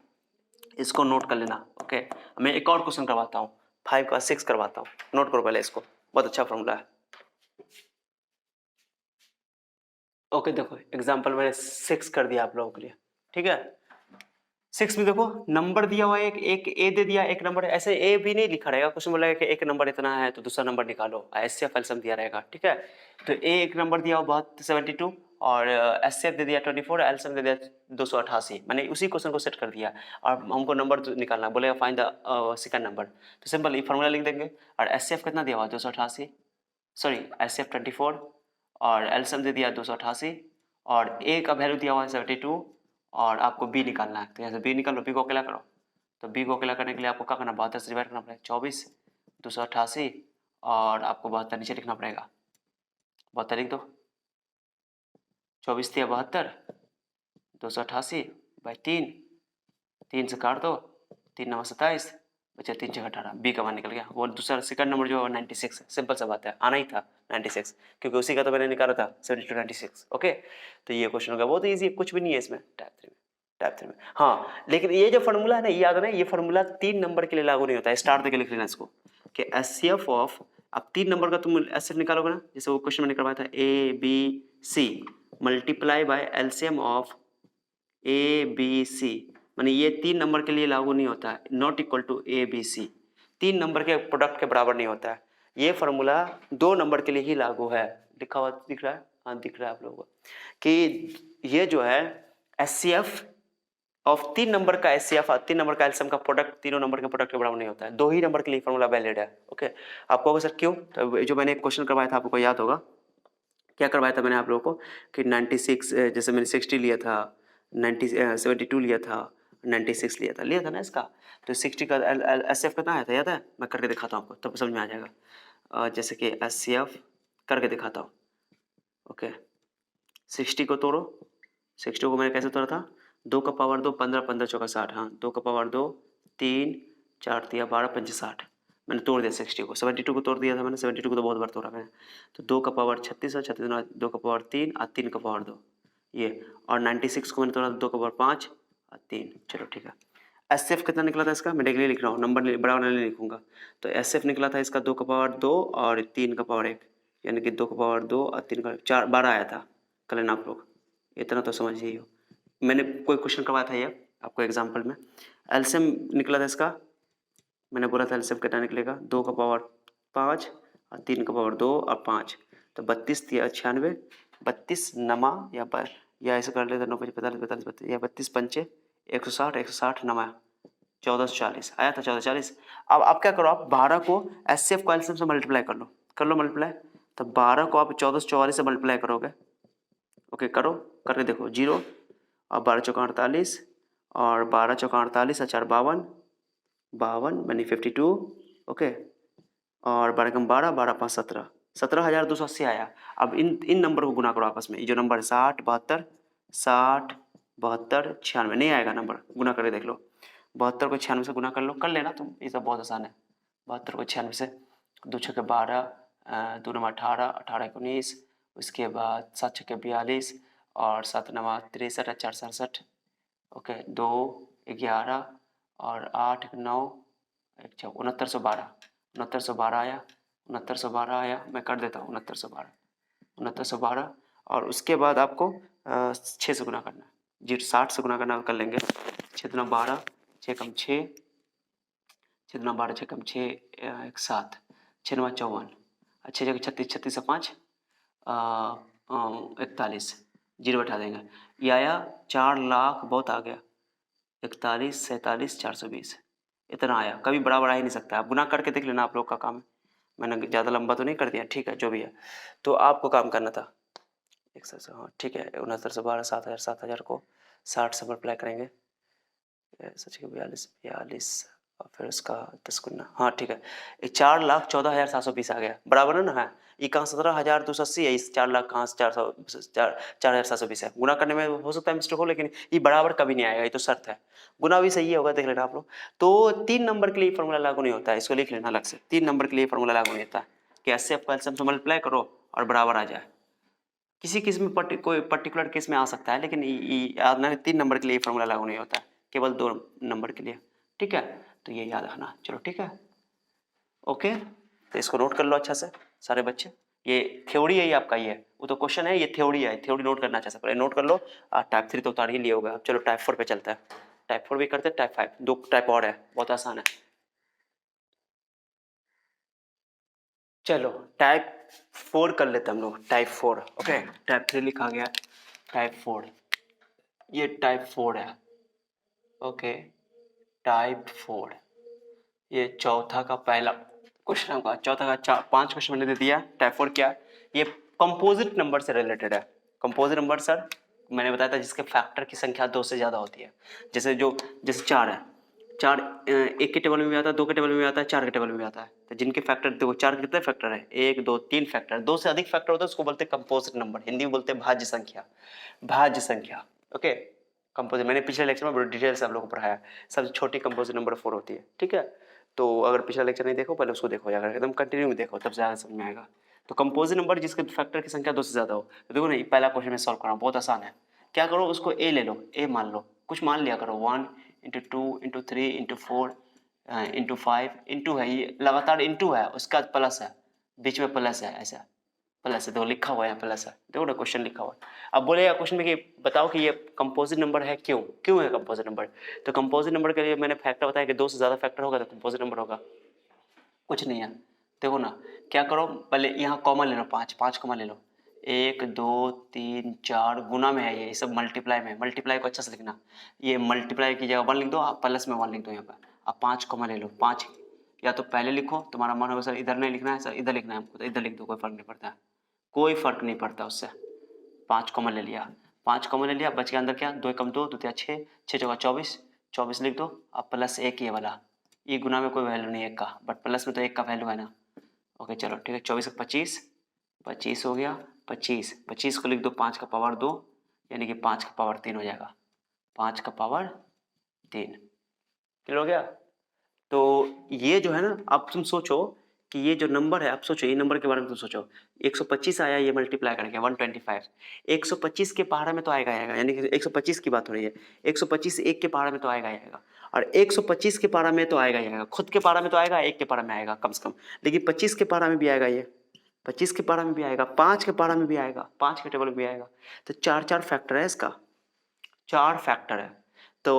इसको नोट कर लेना। ओके, मैं एक और क्वेश्चन करवाता हूँ, 5 का 6 करवाता हूँ, नोट करो पहले इसको, बहुत अच्छा फॉर्मूला है। ओके, देखो एग्जाम्पल मैंने 6 कर दिया आप लोगों के लिए, ठीक है। 6 में देखो नंबर दिया हुआ है, एक ए दे दिया, एक नंबर, ऐसे ए भी नहीं लिखा रहेगा, क्वेश्चन बोला है कि एक नंबर इतना है तो दूसरा नंबर निकालो, एचसीएफ एलसीएम दिया रहेगा, ठीक है। तो ए एक नंबर दिया हुआ 72 और एचसीएफ दे दिया 24, एलसीएम दे दिया 288, मैंने उसी क्वेश्चन को सेट कर दिया और हमको नंबर निकालना, बोलेगा फाइंड द सेकंड नंबर। तो सिंपल ये फॉर्मूला लिख देंगे, और एचसीएफ कितना दिया हुआ 288, सॉरी एचसीएफ 24 और एलसीएम दे दिया 288 और ए का वैल्यू दिया हुआ है 72 और आपको बी निकालना है। तो यहाँ से बी निकाल लो, बी को अकेला करो, तो बी को अकेला करने के लिए आपको क्या करना, 72 से डिवाइड करना पड़ेगा, 24 288 और आपको 72 नीचे लिखना पड़ेगा, 72 लिख दो, 24 दिया 72 288 बाई 3 से काट दो, 3 9 27 बचा 3 6 18, बी का मान निकल गया। वो दूसरा सेकंड नंबर जो है 96 है, सिंपल सा बात है, आना ही था 96, क्योंकि उसी का तो मैंने निकाला था 72 96। ओके, तो ये क्वेश्चन होगा, बहुत ईजी है, कुछ भी नहीं है इसमें टाइप 3 में। हाँ, लेकिन ये जो फॉर्मूला है ना, ये याद है ना, ये फॉर्मूला 3 नंबर के लिए लागू नहीं होता है, स्टार देके लिख लेना इसको कि एचसीएफ ऑफ, अब 3 नंबर का तुम एचसीएफ निकालोगे ना, जैसे वो क्वेश्चन मैंने करवाया था A B C multiply by LCM of A B C, माने ये 3 नंबर के लिए लागू नहीं होता है, not equal to A B C, 3 number के प्रोडक्ट के बराबर नहीं होता है। ये फार्मूला 2 नंबर के लिए ही लागू है। लिखा हुआ दिख रहा है? हाँ दिख रहा है आप लोगों को कि ये जो है HCF ऑफ 3 नंबर का HCF 3 नंबर का एल्सियम का प्रोडक्ट तीनों नंबर के प्रोडक्ट के बराबर नहीं होता है। 2 ही नंबर के लिए फार्मूला वैलिड है। ओके, आपको होगा सर क्यों? तो जो मैंने एक क्वेश्चन करवाया था आपको याद होगा, क्या करवाया था मैंने आप लोगों को कि 96 जैसे मैंने 60 लिया था, 72 लिया था, 96 लिया था ना इसका। तो 60 का HCF कितना आया था याद है? मैं करके दिखाता हूँ आपको तब समझ में आ जाएगा। जैसे कि HCF करके दिखाता हूँ। ओके, 60 को तोड़ो, 60 को मैंने कैसे तोड़ा था? 2 का पावर 2, 15 15 चौका 60, हाँ 2 का पावर 2, 3 4 दिया 12 5 60, मैंने तोड़ दिया 60 को। 72 को तोड़ दिया था मैंने, 72 को तो बहुत बार तोड़ा मैंने। तो 2 का पावर 36 है, 36 2 का पावर 3 और 3 का पावर 2 ये, और 96 को मैंने तोड़ा 2 का पावर 5 और 3। चलो ठीक है। HCF कितना निकला था इसका? मैं डिग्री लिख रहा हूँ, नंबर बराबर नहीं लिखूंगा। तो HCF निकला था इसका 2 का पावर 2 और 3 का पावर 1, यानी कि 2 का पावर 2 और 3 का 4, 12 आया था। कर लेना आप लोग, इतना तो समझ ही हो। मैंने कोई क्वेश्चन करवाया था ये आपको एग्जाम्पल में। एल्सियम निकला था इसका, मैंने बोला था एल्सियम कितना निकलेगा? 2 का पावर 5 और 3 का पावर 2 और 5, तो 32 या 96, 32 नमा या ऐसे कर लेते 9 5 45 45 32 या 32 पंचे 160, 160 नमा 1440 आया था 1440। अब आप क्या करो, आप 12 को HCF को एल्सियम से मल्टीप्लाई कर लो मल्टीप्लाई। तो 12 को आप 1444 से मल्टीप्लाई करोगे। ओके करो, करके देखो, 0 और 12 चौका 48 और 12 चौका 48 और 4 52, 52 बनी 52। ओके, और 12 कम 12, 12 5 17, 17,280 आया। अब इन नंबर को गुना करो आपस में, ये जो नंबर है 60 72 60 72 96, नहीं आएगा नंबर, गुना करके देख लो। 72 को 96 से गुना कर लो, कर लेना तुम, ये सब बहुत आसान है। 72 को 96 से, 2 छक्के 12, 2 नंबर 18, 18 19, उसके बाद 7 छक्के 42 और 7 नंबर 63 और 4 67। ओके, 2 11 और 8 9 1 6 6912, 6912 आया, 6912 आया। मैं कर देता हूँ 6912, 6912। और उसके बाद आपको 6 से गुना करना है, जी 60 से गुना करना कर लेंगे। 6 दूना 12, 6 कम 6, 6 दूना 12 6 कम 6 1 7, 6 नवा 54, 6 जगह 36, 36 से 5 41, 0 बैठा देंगे। ये आया 4 लाख, बहुत आ गया, 41 47 420, इतना आया। कभी बड़ा बढ़ा ही नहीं सकता, आप गुना करके देख लेना, आप लोग का काम है। मैंने ज़्यादा लंबा तो नहीं कर दिया, ठीक है जो भी है। तो आपको काम करना था 100, हाँ ठीक है, 69 से 12 7000, 7000 को 60 से मल्टीप्लाई करेंगे, सच 42 42 और फिर उसका 10 गुना, हाँ ठीक है, 4,14,720 आ गया, बराबर है ना? है ये कहाँ 17,280 है, इस 4 लाख कहाँ से 4,720 है। गुना करने में हो सकता है मिस्टेक हो, लेकिन ये बराबर कभी नहीं आएगा, ये तो शर्त है। गुना भी सही होगा, देख लेना आप लोग। तो 3 नंबर के लिए फॉर्मूला लागू नहीं होता है, इसको लिख लेना अलग से। 3 नंबर के लिए फॉर्मूला लागू नहीं होता है कि HCF को एल्सियम से मल्टीप्लाई करो और बराबर आ जाए। किसी केस में कोई पर्टिकुलर केस में आ सकता है, लेकिन याद ना 3 नंबर के लिए फॉर्मूला लागू नहीं होता है, केवल 2 नंबर के लिए, ठीक है? तो ये याद रखना, चलो ठीक है, ओके। तो इसको नोट कर लो अच्छा से सारे बच्चे, ये थ्योरी है, ये आपका ये वो तो क्वेश्चन है, ये थ्योरी है, थ्योरी नोट करना अच्छा से, पहले नोट कर लो। टाइप 3 तो उतार ही लिया होगा, चलो टाइप 4 पे चलता है। टाइप 4 भी करते हैं, टाइप 5, 2 टाइप और है, बहुत आसान है। चलो टाइप 4 कर लेते हम लोग, टाइप 4। ओके, टाइप 3 लिखा गया, टाइप 4, ये टाइप 4 है। ओके, टाइप 4, ये चौथा का पहला क्वेश्चन होगा, चौथा का 5 क्वेश्चन मैंने दे दिया। टाइप 4 क्या? ये कंपोजिट नंबर से रिलेटेड है। कंपोजिट नंबर सर मैंने बताया था जिसके फैक्टर की संख्या 2 से ज़्यादा होती है। जैसे 4 है, 4 1 के टेबल में भी आता है, 2 के टेबल में भी आता है, 4 के टेबल में भी आता है। तो जिनके फैक्टर देखो, 4 के कितने फैक्टर है? 1 2 3 फैक्टर, 2 से अधिक फैक्टर होता है उसको बोलते हैं कंपोजिट नंबर, हिंदी में बोलते हैं भाज्य संख्या। भाज्य संख्या, ओके। कंपोजिट मैंने पिछले लेक्चर में बड़ी डिटेल से आप लोगों को पढ़ाया, सबसे छोटी कंपोजिट नंबर 4 होती है, ठीक है? तो अगर पिछला लेक्चर नहीं देखो पहले उसको देखो, अगर एकदम कंटिन्यू में देखो तब ज़्यादा समझ में आएगा। तो कंपोजिट नंबर जिसके फैक्टर की संख्या 2 से ज़्यादा हो, तो देखो ना ये पहला क्वेश्चन में सॉल्व करना बहुत आसान है। क्या करो, उसको ए ले लो, ए मान लो, कुछ मान लिया करो, 1 into 2 into 3 into 4 into 5 into है, ये लगातार इंटू है, उसका प्लस है, बीच में प्लस है, ऐसा प्लस है, देखो लिखा हुआ है प्लस है, देखो ना क्वेश्चन लिखा हुआ है। अब बोलेगा क्वेश्चन में कि बताओ कि ये कंपोजिट नंबर है, क्यों है कंपोजिट नंबर? तो कंपोजिट नंबर के लिए मैंने फैक्टर बताया कि 2 से ज़्यादा फैक्टर होगा तो कंपोजिट नंबर होगा, कुछ नहीं है। देखो ना क्या करो, पहले यहाँ कॉमन ले लो, 5 5 कॉमन ले लो, 1 2 3 4 गुना में है ये सब मल्टीप्लाई में, मल्टीप्लाई को अच्छा से लिखना, ये मल्टीप्लाई की जगह 1 लिख दो, आप प्लस में 1 लिख दो यहाँ पर। अब 5 कॉमन ले लो, 5 या तो पहले लिखो, तुम्हारा मन होगा सर इधर नहीं लिखना है, सर इधर लिखना है हमको, तो इधर लिख दो, कोई फर्क नहीं पड़ता है, कोई फर्क नहीं पड़ता उससे। 5 कॉमन ले लिया, 5 कॉमन ले लिया, बच गया अंदर क्या, 2 कम 2 2 6 6 चौका 24, 24 लिख दो। अब प्लस 1 ये वाला, ये गुना में कोई वैल्यू नहीं है 1 का, बट प्लस में तो 1 का वैल्यू है ना। ओके चलो ठीक है, 24 25 25 हो गया, 25 25 को लिख दो 5 का पावर 2, यानी कि 5 का पावर 3 हो जाएगा, 5 का पावर 3, क्लियर हो गया। तो ये जो है ना, अब तुम सोचो कि ये जो नंबर है, आप सोचो ये नंबर के बारे में तुम सोचो, 125 आया, ये मल्टीप्लाई करके 125, 125 के पहाड़ा में तो आएगा आएगा, यानी कि 125 की बात हो रही है, 125 एक के पहाड़ा में तो आएगा आएगा, और 125 के पहाड़ा में तो आएगा ही आएगा, खुद के पहाड़ा में तो आएगा, एक के पहाड़ा में आएगा कम से कम, लेकिन 25 के पहाड़ा में भी आएगा, ये 25 के पहाड़ा में भी आएगा, 5 के पहाड़ा में भी आएगा, 5 के टेबल में भी आएगा, तो 4 फैक्टर है इसका, 4 फैक्टर है। तो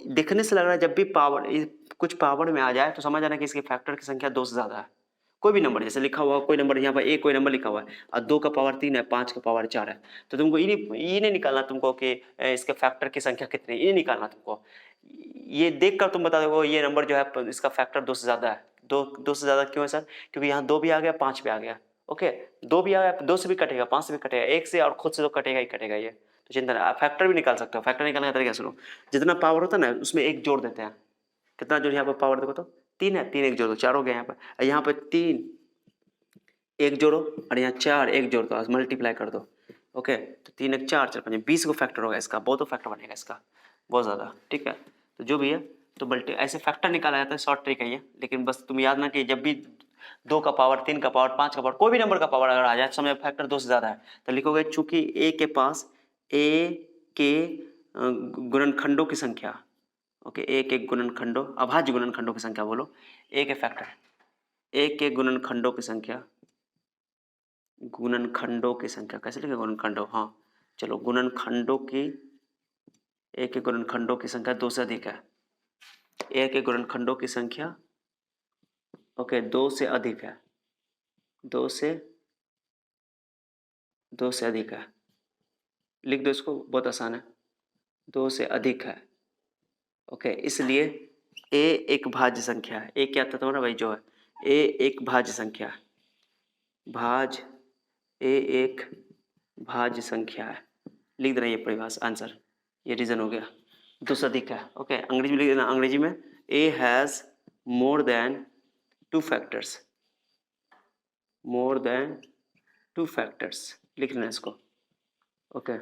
देखने से लग रहा है जब भी पावर कुछ पावर में आ जाए तो समझ आना कि इसके फैक्टर की संख्या 2 से ज़्यादा है। कोई भी नंबर जैसे लिखा हुआ, कोई नंबर यहाँ पर कोई नंबर लिखा हुआ है और 2 का पावर 3 है, 5 का पावर 4 है, तो तुमको ये नहीं निकालना तुमको कि इसके फैक्टर की संख्या कितनी, ये निकालना तुमको, ये देख कर तुम बता दो ये नंबर जो है इसका फैक्टर 2 से ज़्यादा है। 2 से ज़्यादा क्यों है सर? क्योंकि यहाँ 2 भी आ गया, 5 भी आ गया। ओके, 2 भी आ गया, 2 से भी कटेगा, 5 से भी कटेगा, 1 से और खुद से तो कटेगा ही कटेगा ये, तो चिंता नहीं। फैक्टर भी निकाल सकते हो, फैक्टर निकालने का तरीका सुनो, जितना पावर होता है ना उसमें 1 जोड़ देते हैं। कितना जोड़, यहाँ पर पावर देखो तो 3 है, 3 1 जोड़ दो, 4 हो गया यहाँ पर 3 1 जोड़ो और यहाँ 4 1 जोड़ दो, मल्टीप्लाई कर दो। ओके, तो 3 1 4 4 5 20 को फैक्टर होगा इसका, बहुत फैक्टर बनेगा इसका, बहुत ज़्यादा। ठीक है, तो जो भी है तो मल्टी ऐसे फैक्टर निकाला जाता है, शॉर्ट ट्रिक है ये, लेकिन बस तुम याद ना कि जब भी 2 का पावर 3 का पावर 5 का पावर कोई भी नंबर का पावर अगर आ जाए समझो फैक्टर 2 से ज़्यादा है, तो लिखोगे चूंकि ए के पास ए के गुणनखंडों की संख्या, ओके, ए के गुणनखंडों, अभाज्य गुणनखंडों की संख्या बोलो, ए के फैक्टर, ए के गुणनखंडों की संख्या, गुणनखंडों की संख्या कैसे लिखे, गुणनखंडों, हाँ चलो, गुणनखंडों की, ए के गुणनखंडों की संख्या 2 से अधिक है, ए के गुणनखंडों की संख्या ओके 2 से अधिक है, 2 से अधिक है, लिख दो इसको, बहुत आसान है, 2 से अधिक है। ओके, इसलिए ए एक भाज्य संख्या है, ए क्या था तुम्हारा भाई जो है, ए एक भाज्य संख्या है, ए एक भाज्य संख्या है, लिख देना ये परिभाषा, आंसर, ये रीजन हो गया, 2 से अधिक है। ओके, अंग्रेजी में लिख देना, अंग्रेजी में A has more than 2 factors, more than 2 factors, लिख लेना इसको। Okay,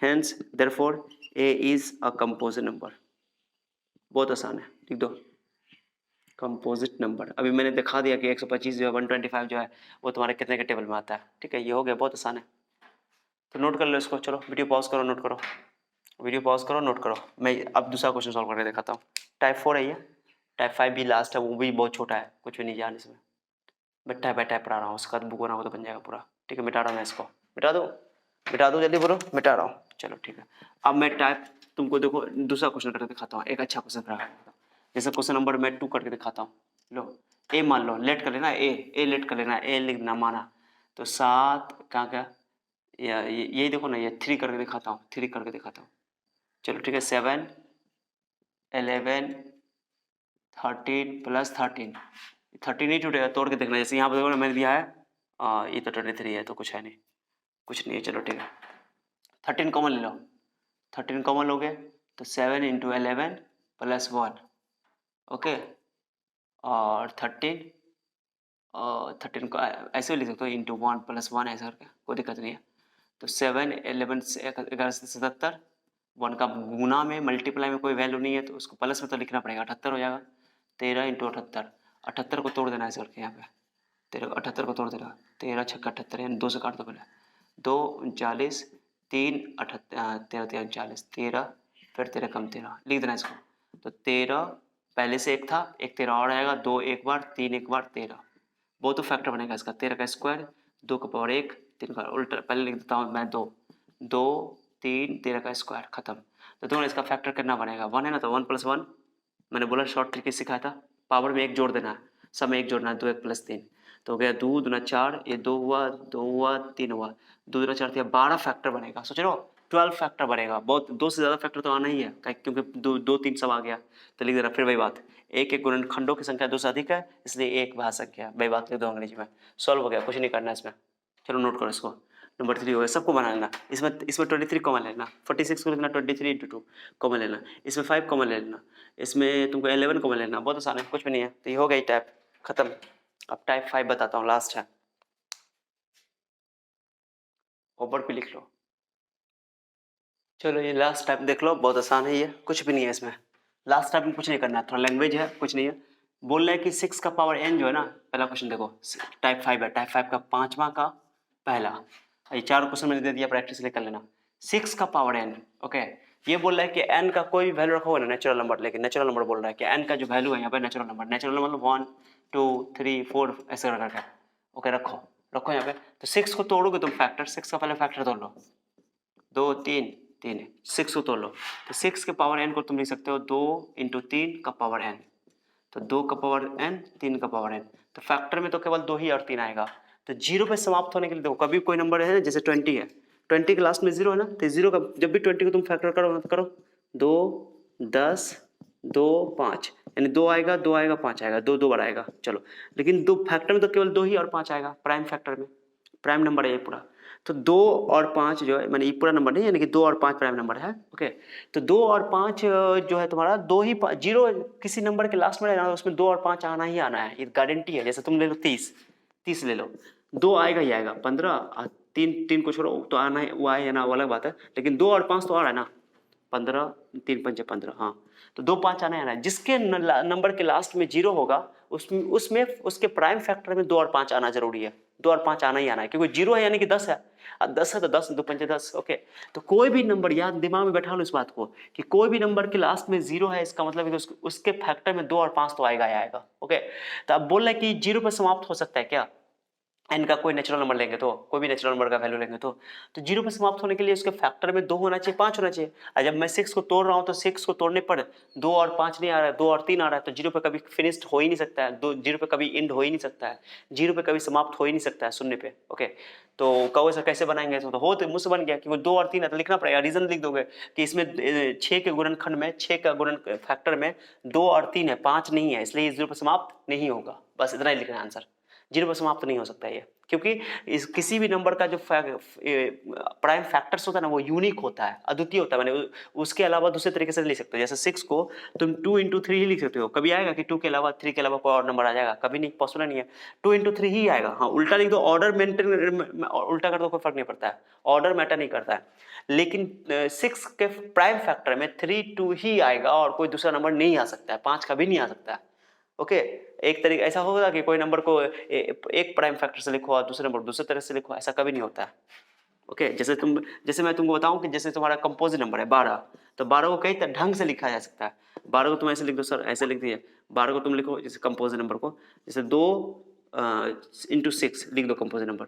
hence therefore A is a composite number, बहुत आसान है, लिख दो कंपोजिट नंबर। अभी मैंने दिखा दिया कि 125 जो है 125 जो है वो तुम्हारे कितने के टेबल में आता है। ठीक है, ये हो गया, बहुत आसान है, तो नोट कर लो इसको। चलो वीडियो पॉज करो, नोट करो, वीडियो पॉज करो, नोट करो। मैं अब दूसरा क्वेश्चन सॉल्व करके दिखाता हूँ। टाइप 4 है ये, टाइप 5 भी लास्ट है, वो भी बहुत छोटा है, कुछ भी नहीं जान इसमें, मैं टाइप बाय टाइप पढ़ा रहा हूँ, उसका बुक बना हो तो बन जाएगा पूरा। ठीक है, मिटा रहा हूँ मैं इसको, मिटा दूँ जल्दी बोलो, मिटा रहा हूँ। चलो ठीक है, अब मैं टाइप तुमको देखो दूसरा क्वेश्चन करके दिखाता हूँ, एक अच्छा क्वेश्चन करा, जैसे क्वेश्चन नंबर मैं 2 करके दिखाता हूँ। लो ए मान लो, लेट कर लेना, ए लेट कर लेना, ए लिख देना माना, तो 7 कहाँ क्या, या यही देखो ना, ये 3 करके दिखाता हूँ, 3 करके दिखाता हूँ। चलो ठीक है, 7 11 13 प्लस 13, 13 ही टूटेगा, तोड़ के देखना, जैसे यहाँ पर देखो ना मैंने दिया है, ये तो 23 है, तो कुछ है नहीं, कुछ नहीं है। चलो ठीक है, 13 कॉमन ले लो, 13 कॉमन लोगे तो 7 इंटू 11 प्लस 1, ओके, और 13 को ऐसे भी लिख सकते हो, इंटू 1 प्लस 1 ऐसा करके, कोई दिक्कत नहीं है। तो 7 11 से 11 से 77, 1 का गुना में मल्टीप्लाई में कोई वैल्यू नहीं है तो उसको प्लस में तो लिखना पड़ेगा, 78 हो जाएगा। 13 इंटू 78, 78 को तोड़ देना ऐसे करके, यहाँ पे 78 को तोड़ देना, 13 छक्का 78, यानी 2 से काट दो पहले, 2 39 3 78 13 3 40, 13 फिर 13 कम 13, लिख देना इसको। तो 13 पहले से एक था, एक 13 और आएगा, 2 एक बार, 3 एक बार, 13, वो तो फैक्टर बनेगा इसका, 13 का स्क्वायर, 2 का पावर 1, 3 का उल्टा, पहले लिख देता हूँ मैं 2 2 3 13 का स्क्वायर, खत्म। तो तुम्हें इसका फैक्टर कितना बनेगा, 1 है ना, तो 1 प्लस 1, मैंने बोला शॉर्ट ट्रिक सिखाया था, पावर में 1 जोड़ देना है, सब में एक जोड़ना है, 2 1 + 3 तो हो गया 2 दूना 4, ये 2 हुआ 3 हुआ, 2 दूना 4 12 फैक्टर बनेगा। सोच रहे हो 12 फैक्टर बनेगा। बहुत 2 से ज़्यादा फैक्टर तो आना ही है क्योंकि 2 3 सब आ गया। तो लिख दे रहा फिर वही बात, एक एक गुणनखंडों की संख्या 2 से अधिक है इसलिए एक भाजक है। वही बात लिख दो अंग्रेजी में। सॉल्व हो गया, कुछ नहीं करना है इसमें। चलो नोट करो इसको। नंबर 3 हो गया, सबको बना लेना। इसमें 23 कॉमन लेना, 46 को लिखना 23 × 2 कॉमन लेना, इसमें 5 कॉमन ले लेना, इसमें तुमको 11 कॉमन लेना। बहुत आसान है, कुछ भी नहीं है। तो ये हो गई टाइप खत्म। अब टाइप 5 बताता हूँ, लास्ट है, ऊपर पे लिख लो। चलो ये लास्ट टाइप देख लो, बहुत आसान है ये, कुछ भी नहीं है इसमें। लास्ट टाइप में कुछ नहीं करना है, थोड़ा लैंग्वेज है, कुछ नहीं है। बोल रहे हैं कि 6 का पावर n जो है ना, पहला क्वेश्चन देखो, टाइप 5 है, टाइप 5 का 5वां का पहला। ये 4 क्वेश्चन मैंने दे दिया, प्रैक्टिस कर लेना। 6 का पावर n, ओके। ये बोल रहा है कि n का कोई भी वैल्यू रखा होगा ना, नेचुरल नंबर, लेकिन नेचुरल नंबर बोल रहा है कि n का जो वैल्यू है यहाँ पे नेचुरल नंबर, नेचुरल नंबर मतलब 1 2 3 4 ऐसे करके, ओके। रखो रखो यहाँ पे। तो 6 को तोड़ोगे तुम फैक्टर, 6 का पहले फैक्टर तोड़ लो, 2 3 3 है, 6 को तोड़ लो। तो 6 के पावर n को तुम लिख सकते हो 2 × 3 का पावर n। तो 2 का पावर n, 3 का पावर n। तो फैक्टर में तो केवल 2 ही और 3 आएगा। तो जीरो पे समाप्त होने के लिए देखो, कभी कोई नंबर है जैसे 20 है, 20 के लास्ट में 0 है ना, तो 0 का जब भी 20 को तुम फैक्टर करो ना, तो करो 2 10 2 5, यानी 2 आएगा 2 आएगा 5 आएगा, 2 2 बार आएगा। चलो, लेकिन दो फैक्टर में तो केवल 2 ही और 5 आएगा, प्राइम फैक्टर में, प्राइम नंबर है ये पूरा। तो 2 और 5 जो है, मैंने ये पूरा नंबर नहीं, यानी कि 2 और 5 प्राइम नंबर है, ओके। तो 2 और 5 जो है तुम्हारा, 2 ही 0 किसी नंबर के लास्ट में रहना, उसमें 2 और 5 आना ही आना है, ये गारंटी है। जैसे तुम ले लो 30 ले लो, 2 आएगा ही आएगा, 15 3 को छोड़ो तो आना है, वो आए या ना वो अलग बात है, लेकिन 2 और 5 तो आ रहा है ना, 15 3 5 15, हाँ। तो 2 5 आना है, जिसके नंबर के लास्ट में 0 होगा उसमें उसके प्राइम फैक्टर में 2 और 5 आना जरूरी है। 2 और 5 आना ही आना है, क्योंकि 0 है यानी कि 10 है, अब 10 है तो 10 2 5 10, ओके। तो कोई भी नंबर, याद दिमाग में बैठा लो इस बात को, कि कोई भी नंबर के लास्ट में 0 है, इसका मतलब है कि उसके फैक्टर में 2 और 5 तो आएगा ही आएगा, ओके। तो अब बोल रहे हैं कि 0 पर समाप्त हो सकता है क्या, n का कोई नेचुरल नंबर लेंगे तो, कोई भी नेचुरल नंबर का वैल्यू लेंगे तो 0 पे समाप्त होने के लिए उसके फैक्टर में 2 होना चाहिए, 5 होना चाहिए। और जब मैं 6 को तोड़ रहा हूँ तो 6 को तोड़ने पर 2 और 5 नहीं आ रहा है, 2 और 3 आ रहा है, तो 0 पे कभी फिनिश्ड हो ही नहीं सकता है, 0 पे कभी एंड हो ही नहीं सकता है, 0 पे कभी समाप्त हो ही नहीं सकता है शून्य पे, ओके। तो कहो सर कैसे बनाएंगे, तो हो तो मुझसे बन गया, क्योंकि 2 और 3 है तो लिखना पड़ेगा, रीजन लिख दोगे कि इसमें 6 के गुणनखंड में, 6 का गुणन फैक्टर में 2 और 3 है, 5 नहीं है, इसलिए 0 पे समाप्त नहीं होगा। बस इतना ही लिखना है आंसर, 0 पर समाप्त नहीं हो सकता है ये, क्योंकि इस किसी भी नंबर का जो प्राइम फैक्टर्स होता है ना, वो यूनिक होता है, अद्वितीय होता है, मैंने उसके अलावा दूसरे तरीके से लिख सकते हो। जैसे 6 को तुम 2 × 3 ही लिख सकते हो, कभी आएगा कि 2 के अलावा 3 के अलावा कोई और नंबर आ जाएगा, कभी नहीं, पॉसिबल नहीं है, 2 × 3 ही आएगा। हाँ, उल्टा लिख दो, ऑर्डर मेंटेन, उल्टा कर दो, कोई फर्क नहीं पड़ता है, ऑर्डर मैटर नहीं करता है। लेकिन 6 के प्राइम फैक्टर में 3 2 ही आएगा और कोई दूसरा नंबर नहीं आ सकता है, 5 कभी नहीं आ सकता है, ओके। एक तरीके ऐसा होगा कि कोई नंबर को एक प्राइम फैक्टर से लिखो और दूसरे नंबर दूसरे तरह से लिखो, ऐसा कभी नहीं होता है, ओके। जैसे मैं तुमको बताऊं कि जैसे तुम्हारा कंपोजिट नंबर है 12, तो 12 को कई ढंग से लिखा जा सकता है। 12 को तुम ऐसे लिख दो, सर ऐसे लिख दिए, 12 को तुम लिखो जैसे कंपोजिट नंबर को, जैसे 2 × 6 लिख दो कंपोजिट नंबर,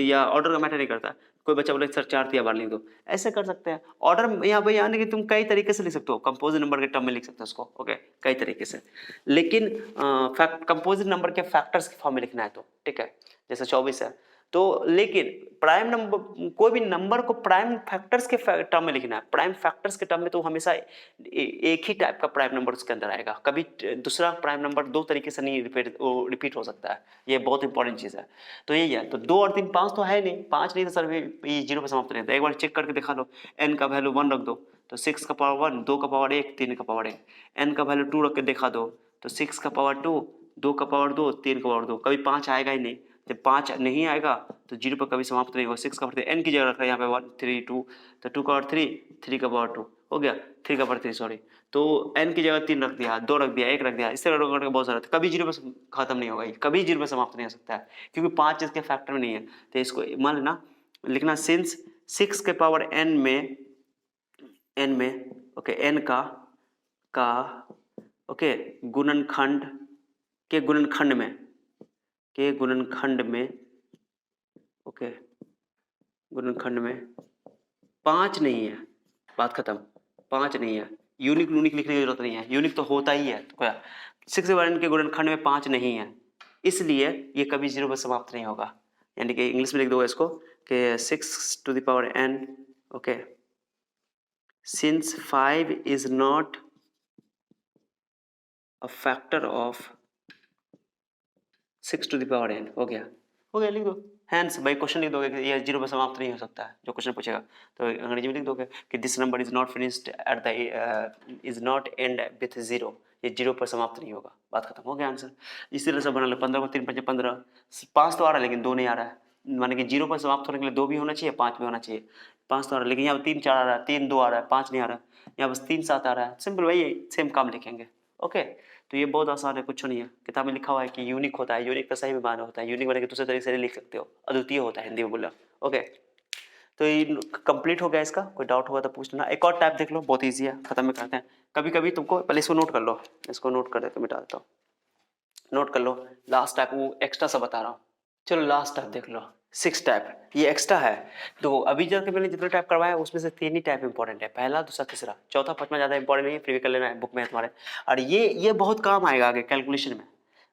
या ऑर्डर का मैटर नहीं करता। कोई बच्चा बोले सर 4 3 बार लिख दो, ऐसे कर सकते हैं। ऑर्डर यहाँ पे यानी कि तुम कई तरीके से लिख सकते हो, कंपोजिट नंबर के टर्म में लिख सकते हो उसको, ओके, कई तरीके से। लेकिन कंपोजिट नंबर के फैक्टर्स के फॉर्म में लिखना है तो ठीक है, जैसे 24 है तो, लेकिन प्राइम नंबर, कोई भी नंबर को प्राइम फैक्टर्स के टर्म में लिखना है, प्राइम फैक्टर्स के टर्म में तो हमेशा एक ही टाइप का प्राइम नंबर उसके अंदर आएगा, कभी दूसरा प्राइम नंबर 2 तरीके से नहीं रिपीट हो सकता है, ये बहुत इंपॉर्टेंट चीज़ है। तो यही है, तो 2 और 3 5 तो है नहीं, 5 नहीं तो सर ये 0 पे समाप्त नहीं होता। एक बार चेक करके दिखा लो, n का वैल्यू 1 रख दो तो 6 का पावर 1, 2 का पावर 1, 3 का पावर 1, n का वैल्यू 2 रख के दिखा दो तो 6 का पावर 2, 2 का पावर 2, 3 का पावर 2, कभी 5 आएगा ही नहीं। जब 5 नहीं आएगा तो 0 पर कभी समाप्त नहीं होगा। 6 का पावर n की जगह रख रहा है यहाँ पे 1 3 2, तो 2 का पावर 3, 3 का पावर 2 हो गया, 3 का पावर 3 सॉरी, तो n की जगह 3 रख दिया, 2 रख दिया, 1 रख दिया, इससे करके बहुत सारा, कभी 0 पर खत्म नहीं होगा, कभी 0 पर समाप्त नहीं हो सकता है, क्योंकि 5 इसके फैक्टर में नहीं है। तो इसको मान लेना, लिखना सिंस 6 के पावर n में ओके, n का ओके गुणनखंड के गुणनखंड में ओके, गुणनखंड में 5 नहीं है, बात खत्म, 5 नहीं है, यूनिक लिखने की जरूरत नहीं है, यूनिक तो होता ही है, तो क्या 6/n के गुणनखंड में 5 नहीं है, इसलिए ये कभी 0 पर समाप्त नहीं होगा। यानी कि इंग्लिश में लिख दो इसको कि 6n, okay, since 5 is not a factor of 6n, हो गया लिख दो। हैंस भाई क्वेश्चन लिख दोगे कि ये 0 पर समाप्त नहीं हो सकता है, जो क्वेश्चन पूछेगा तो अंग्रेजी में लिख दोगे कि this number is not finished at the is not and with 0, ये 0 पर समाप्त नहीं होगा, बात खत्म, हो गया आंसर। इसी तरह से बना लो 15 को 3 5 15, 5 तो आ रहा है लेकिन 2 नहीं आ रहा है, माने कि 0 पर समाप्त होने के लिए 2 भी होना चाहिए, 5 भी होना चाहिए। 5 तो आ रहा है लेकिन यहाँ 3 4 आ रहा है, 3 2 आ रहा है, 5 नहीं आ रहा है, यहाँ बस 3 7 आ रहा है, सिंपल वही सेम काम लिखेंगे। ओके, तो ये बहुत आसान है, कुछ नहीं है। किताब में लिखा हुआ है कि यूनिक होता है, यूनिक का सही में माना होता है, यूनिक बने के दूसरे तरीके से नहीं लिख सकते हो, अद्वितीय होता है हिंदी में बोला। ओके, तो ये कंप्लीट हो गया, इसका कोई डाउट हुआ तो पूछ लेना। एक और टाइप देख लो, बहुत ईजी है, खत्म में करते हैं। कभी कभी तुमको पहले इसको नोट कर लो, इसको नोट कर देता हूँ, मिटा देता हूँ, नोट कर लो। लास्ट टाइप वो एक्स्ट्रा सा बता रहा हूँ, चलो लास्ट टाइप देख लो, 6 टाइप, ये एक्स्ट्रा है। तो अभी जब मैंने जितने टाइप करवाया उसमें से 3 ही टाइप इंपॉर्टेंट है, पहला दूसरा तीसरा, चौथा पांचवा ज्यादा इंपॉर्टेंट नहीं है, फिर भी कर लेना है, बुक में तुम्हारे। और ये बहुत काम आएगा आगे कैलकुलेशन में,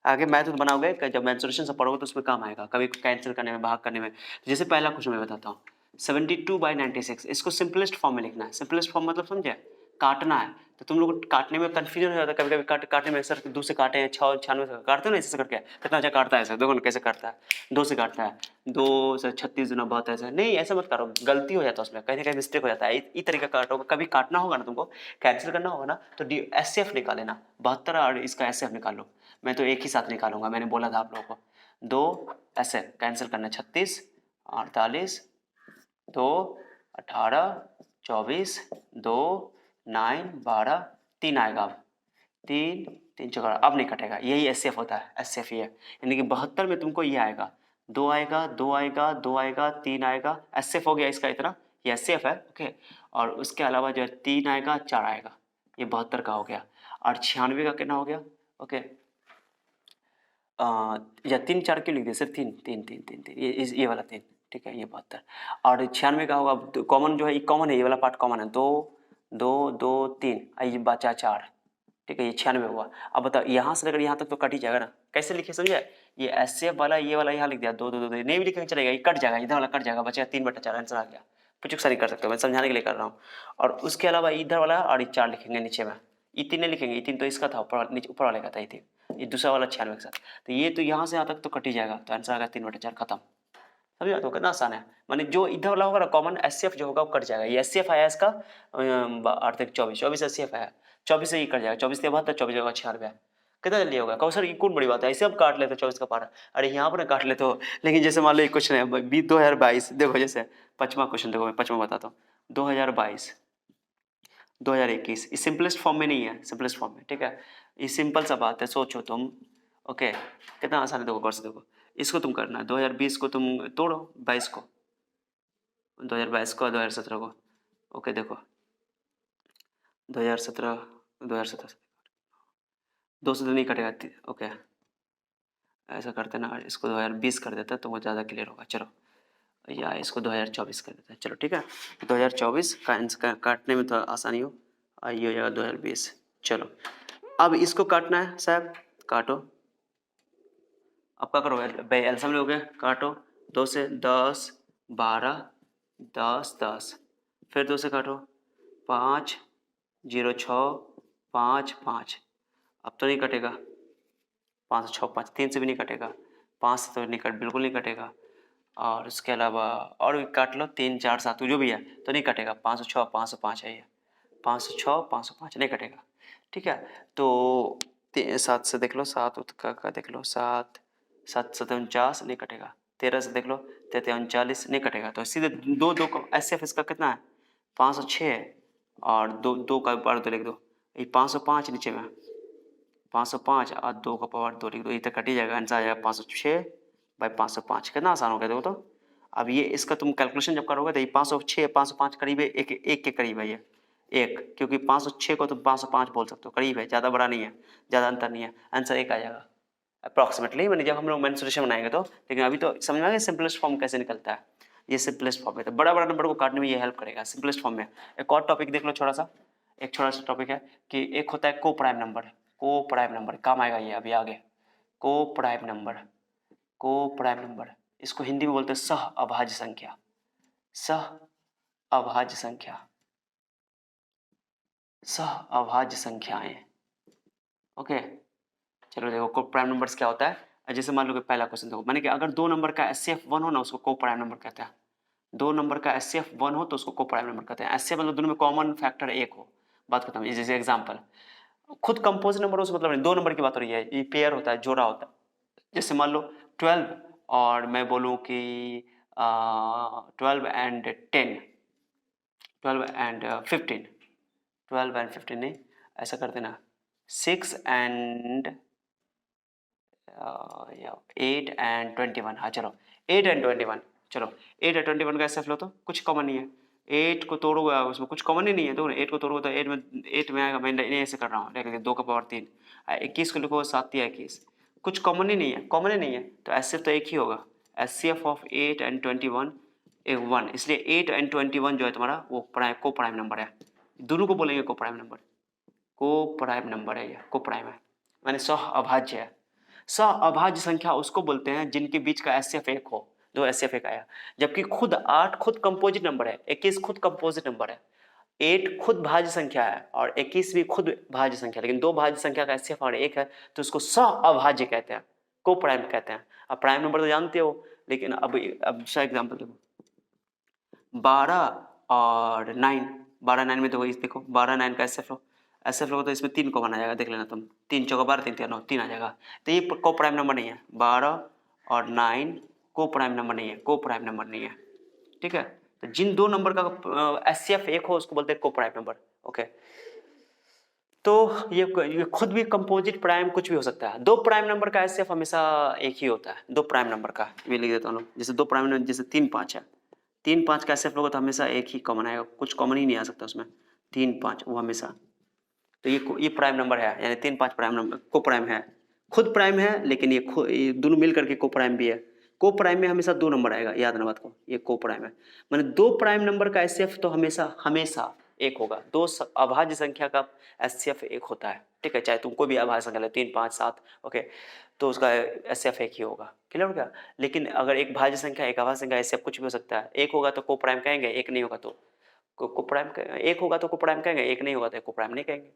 आगे मैथ बनाओगे जब मेंसुरेशन से पढ़ोगे तो उसमें काम आएगा, कभी कैंसिल करने में, भाग करने में। जैसे पहला क्वेश्चन मैं बताता हूँ, 72/96, इसको सिंपलेस्ट फॉर्म में लिखना है। सिंपलेस्ट फॉर्म मतलब समझे, काटना है, तो तुम लोग काटने में कंफ्यूजन हो जाता है कभी कभी, काटने में सर 2 से काटे हैं, 6 96 से काटते हो ना, ऐसे करके कितना अच्छा काटता है सर, देखो ना कैसे काटता है, 2 से काटता है, 2 से 36 गुना बहुत ऐसा नहीं, ऐसा मत करो, गलती हो जाता है उसमें, कहीं ना कहीं मिस्टेक हो जाता है, इस तरीका काटोगे। कभी काटना होगा ना तुमको, कैंसिल करना होगा ना, तो एचसीएफ निकाल लेना, 72 और इसका एचसीएफ निकाल लो। मैं तो एक ही साथ निकालूंगा, मैंने बोला था आप लोगों को, 2 ऐसे कैंसिल करना, 36 48 2 18 24 2 9 12 3 आएगा, अब 3 3 4, अब नहीं कटेगा, यही एचसीएफ होता है, एचसीएफ ये है, यानी कि 72 में तुमको ये आएगा, 2 आएगा 2 आएगा 2 आएगा 3 आएगा, एचसीएफ हो गया इसका इतना, ये एचसीएफ है। ओके, और उसके अलावा जो है 3 आएगा 4 आएगा, ये 72 का हो गया। और 96 का कितना हो गया? ओके, या 3 4 क्यों लिख दिया सर, 3 3 3 3 3, ये वाला 3, ठीक है, ये 72। और 96 का होगा, तो कॉमन जो है ये कॉमन है, ये वाला पार्ट कॉमन है, 2 2 2 3, ये बचा 4, ठीक है, ये 96 हुआ। अब बताओ यहाँ से लेकर यहाँ तक तो कट ही जाएगा ना, कैसे लिखे समझे, ये एचसीएफ वाला ये वाला यहाँ लिख दिया, 2 2 2 नहीं भी लिखेंगे चलेगा, ये कट जाएगा, इधर वाला कट जाएगा, बचेगा 3/4, आंसर आ गया। कुछ सारी कर सकते हो, मैं समझाने के लिए कर रहा हूँ। और उसके अलावा इधर वाला और ये 4 लिखेंगे नीचे में, ये 3 नहीं लिखेंगे, ये 3 तो इसका था, ऊपर वाले का था, ये 3, ये दूसरा वाला 96 के साथ, तो ये तो यहाँ से यहाँ तक तो कट ही जाएगा, तो आंसर आ गया 3/4, खत्म। समझ तो कितना आसान है, माने जो इधर वाला होगा ना कॉमन, एचसीएफ जो होगा वो कट जाएगा, ये एचसीएफ आया इसका 24 एचसीएफ आया, 24 से ये कट जाएगा, 24 से 72, 24 होगा 96, कितना जल्दी होगा। कहो सर ये कौन बड़ी बात है, ऐसे अब काट लेते 24 का पारा, अरे यहाँ पर काट लेते हो, लेकिन जैसे मान लो एक क्वेश्चन है 2022, देखो जैसे 5वां क्वेश्चन, देखो मैं 5वां बताता हूँ, 2022 2021, इस सिंपलेस्ट फॉर्म में नहीं है, सिंपलेस्ट फॉर्म में, ठीक है, ये सिंपल सा बात है, सोचो तुम। ओके, कितना आसान है, देखो गौर से देखो, इसको तुम करना है 2020 को तुम तोड़ो 22 को, 2022 को 2017 को, ओके देखो 2017 2 से तो नहीं कटेगा, ओके ऐसा करते ना, इसको 2020 कर देता तो वो ज़्यादा क्लियर होगा, चलो, या इसको 2024 कर देता है, चलो ठीक है, 2024 का आंसर काटने में थोड़ा आसानी हो, ये हो जाएगा 2020। चलो अब इसको काटना है साहब, काटो, अब क्या करो, एल्सियम लोगे, काटो, 2 से 10 12 10 10, फिर 2 से काटो, 5 0 6 5 5, अब तो नहीं कटेगा, 5 6 5, 3 से भी नहीं कटेगा, 5 से तो नहीं कट, बिल्कुल नहीं कटेगा। और उसके अलावा और भी काट लो, 3 4 7 जो भी है तो नहीं कटेगा, 506 505 है ये, 506 505 नहीं कटेगा, ठीक है। तो 7 से देख लो, 7 का देख लो, 7 7 7 49 नहीं कटेगा, 13 से देख लो 33 39 नहीं कटेगा, तो सीधे 2 2 का एचसीएफ इसका कितना है 506, और 2 2 का पावर 2 लिख दो, ये 505 नीचे में 505 और 2 का पावर 2 लिख दो, ये तो कट ही जाएगा, आंसर आ जाएगा 506/505, कितना आसान हो गया देखो तो। अब ये इसका तुम कैलकुलेशन जब करोगे तो ये 506 505 करीब है, एक के करीब है ये, एक, क्योंकि 506 को तुम 505 बोल सकते हो, करीब है, ज़्यादा बड़ा नहीं है, ज़्यादा अंतर नहीं है, आंसर एक आ जाएगा अप्रॉक्सीमेटली, मैंने जब हम लोग मेंसुरेशन बनाएंगे तो, लेकिन अभी तो समझ में आ गया सिंपलेस्ट फॉर्म कैसे निकलता है, ये सिंपलेस्ट फॉर्म है, तो बड़ा बड़ा नंबर को काटने में ये हेल्प करेगा सिंपलेस्ट फॉर्म में। एक और टॉपिक देख लो छोटा सा, एक छोटा सा टॉपिक है कि एक होता है को प्राइम नंबर, को प्राइम नंबर काम आएगा ये अभी आगे। को प्राइम नंबर, को प्राइम नंबर, इसको हिंदी में बोलते हैं सह अभाज्य संख्या, सह अभाज्य संख्या, सह अभाज्य संख्याएं। ओके चलो देखो को प्राइम नंबर्स क्या होता है। जैसे मान लो कि पहला क्वेश्चन देखो, माने कि अगर दो नंबर का एचसीएफ 1 हो ना, उसको को प्राइम नंबर कहते हैं। दो नंबर का एचसीएफ 1 हो तो उसको को प्राइम नंबर कहते हैं। एचसीएफ मतलब दोनों में कॉमन फैक्टर एक हो, बात खत्म। जैसे एग्जांपल, खुद कंपोजिट नंबर उसका मतलब नहीं, दो नंबर की बात हो रही है, ये पेयर होता है, जोड़ा होता है। जैसे मान लो 12 और मैं बोलूँ कि 12 एंड 10, 12 एंड 15, 12 एंड 15 नहीं, ऐसा कर देना 6 एंड 8 एंड 21। हाँ चलो 8 एंड 21, चलो 8 एंड 21 का एसएफ लो तो कुछ कॉमन नहीं है। 8 को तोड़ोगे उसमें कुछ कॉमन ही नहीं है, देखो 8 को तोड़ोगे तो 8 में आएगा। मैं ऐसे कर रहा हूँ, लेकिन 2 का पावर 3, 21 को लिखो 7 या 21, कुछ कॉमन ही नहीं है, कॉमन ही नहीं है, तो एसएफ तो एक ही होगा। एचसीएफ ऑफ 8 एंड 21 1, इसलिए 8 एंड 21 जो है तुम्हारा वो को प्राइम नंबर है। दोनों को बोलेंगे को प्राइम नंबर, को प्राइम नंबर है, ये को प्राइम है, माने सह अभाज्य है। सह अभाज्य संख्या उसको बोलते हैं जिनके बीच का एचसीएफ एक हो, दो एचसीएफ एक आया। जबकि खुद 8 खुद कंपोजिट नंबर है, 21 खुद कंपोजिट नंबर है, 8 खुद भाज्य संख्या है और 21 भी खुद भाज्य संख्या, लेकिन दो भाज्य संख्या का एचसीएफ अगर एक है तो उसको सह अभाज्य कहते हैं, को प्राइम कहते हैं। अब प्राइम नंबर तो जानते हो, लेकिन अब दूसरा एग्जाम्पल देखो, 12 और 9, 12 9 में तो वही देखो 12 9 का एचसीएफ लो, एचसीएफ लो तो इसमें 3 कॉमन आ जाएगा, देख लेना तुम, 3 चौका 12, 3 3 9, 3 आ जाएगा। तो ये को प्राइम नंबर नहीं है, 12 और 9 को प्राइम नंबर नहीं है, को प्राइम नंबर नहीं है, ठीक है। तो जिन दो नंबर का एचसीएफ एक हो उसको बोलते हैं को प्राइम नंबर। ओके तो ये खुद भी कंपोजिट प्राइम कुछ भी हो सकता है। दो प्राइम नंबर का एचसीएफ हमेशा एक ही होता है, दो प्राइम नंबर का, मैं लिख देता हूँ। जैसे दो प्राइम नंबर, जैसे 3 5 है, 3 5 का एचसीएफ लोगे तो हमेशा एक ही कॉमन आएगा, कुछ कॉमन ही नहीं आ सकता उसमें, 3 5 वो हमेशा। तो ये प्राइम नंबर है, यानी 3 5 प्राइम नंबर को प्राइम है, खुद प्राइम है, लेकिन ये दोनों मिल करके को प्राइम भी है। को प्राइम में हमेशा 2 नंबर आएगा, याद ना बात को, ये को प्राइम है, माने दो प्राइम नंबर का एचसीएफ तो हमेशा हमेशा एक होगा। दो अभाज्य संख्या का एचसीएफ एक होता है, ठीक है, चाहे तुम कोई भी अभाज्य संख्या ले 3 5 7, ओके, तो उसका एचसीएफ एक ही होगा, क्लियर हो गया। लेकिन अगर एक भाज्य संख्या एक अभाज्य संख्या एचसीएफ कुछ भी हो सकता है, एक होगा तो को प्राइम कहेंगे, एक नहीं होगा तो को प्राइम, एक होगा तो को प्राइम कहेंगे, एक नहीं होगा तो को प्राइम नहीं कहेंगे।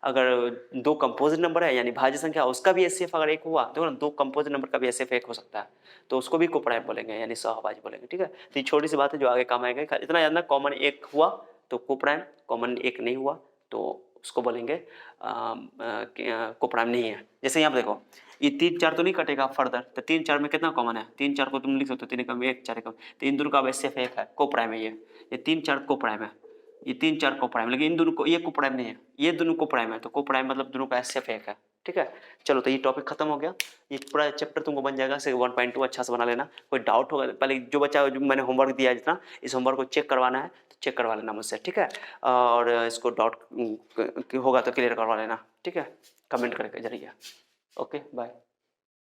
अगर दो कंपोजिट नंबर है यानी भाज्य संख्या, उसका भी एचसीएफ अगर एक हुआ तो दो कंपोजिट नंबर का भी एचसीएफ एक हो सकता है, तो उसको भी को प्राइम बोलेंगे, यानी सहभाज्य बोलेंगे, ठीक है। तो ये छोटी सी बात है जो आगे काम आएगा, इतना जानना कॉमन एक हुआ तो को प्राइम, कॉमन एक नहीं हुआ तो उसको बोलेंगे को प्राइम नहीं है। जैसे यहाँ पे देखो ये 3 4 तो नहीं कटेगा फर्दर, तो 3 4 में कितना कॉमन है, 3 4 को तुम लिख सकते हो 3 कम 1 4 कम, तो इन दोनों का एचसीएफ एक है, को प्राइम है ये 3 4 को प्राइम है, ये 3 4 को प्राइम, लेकिन इन दोनों को ये को प्राइम नहीं है, ये दोनों को प्राइम है, तो को प्राइम मतलब दोनों का एचसीएफ एक है, ठीक है। चलो तो ये टॉपिक खत्म हो गया, ये पूरा चैप्टर तुमको बन जाएगा। 1.2 अच्छा से बना लेना, कोई डाउट होगा पहले जो बच्चा जो मैंने होमवर्क दिया जितना, इस होमवर्क को चेक करवाना है तो चेक करवा लेना मुझसे, ठीक है, और इसको डाउट होगा तो क्लियर करवा लेना, ठीक है, कमेंट करके जरिए। Okay bye.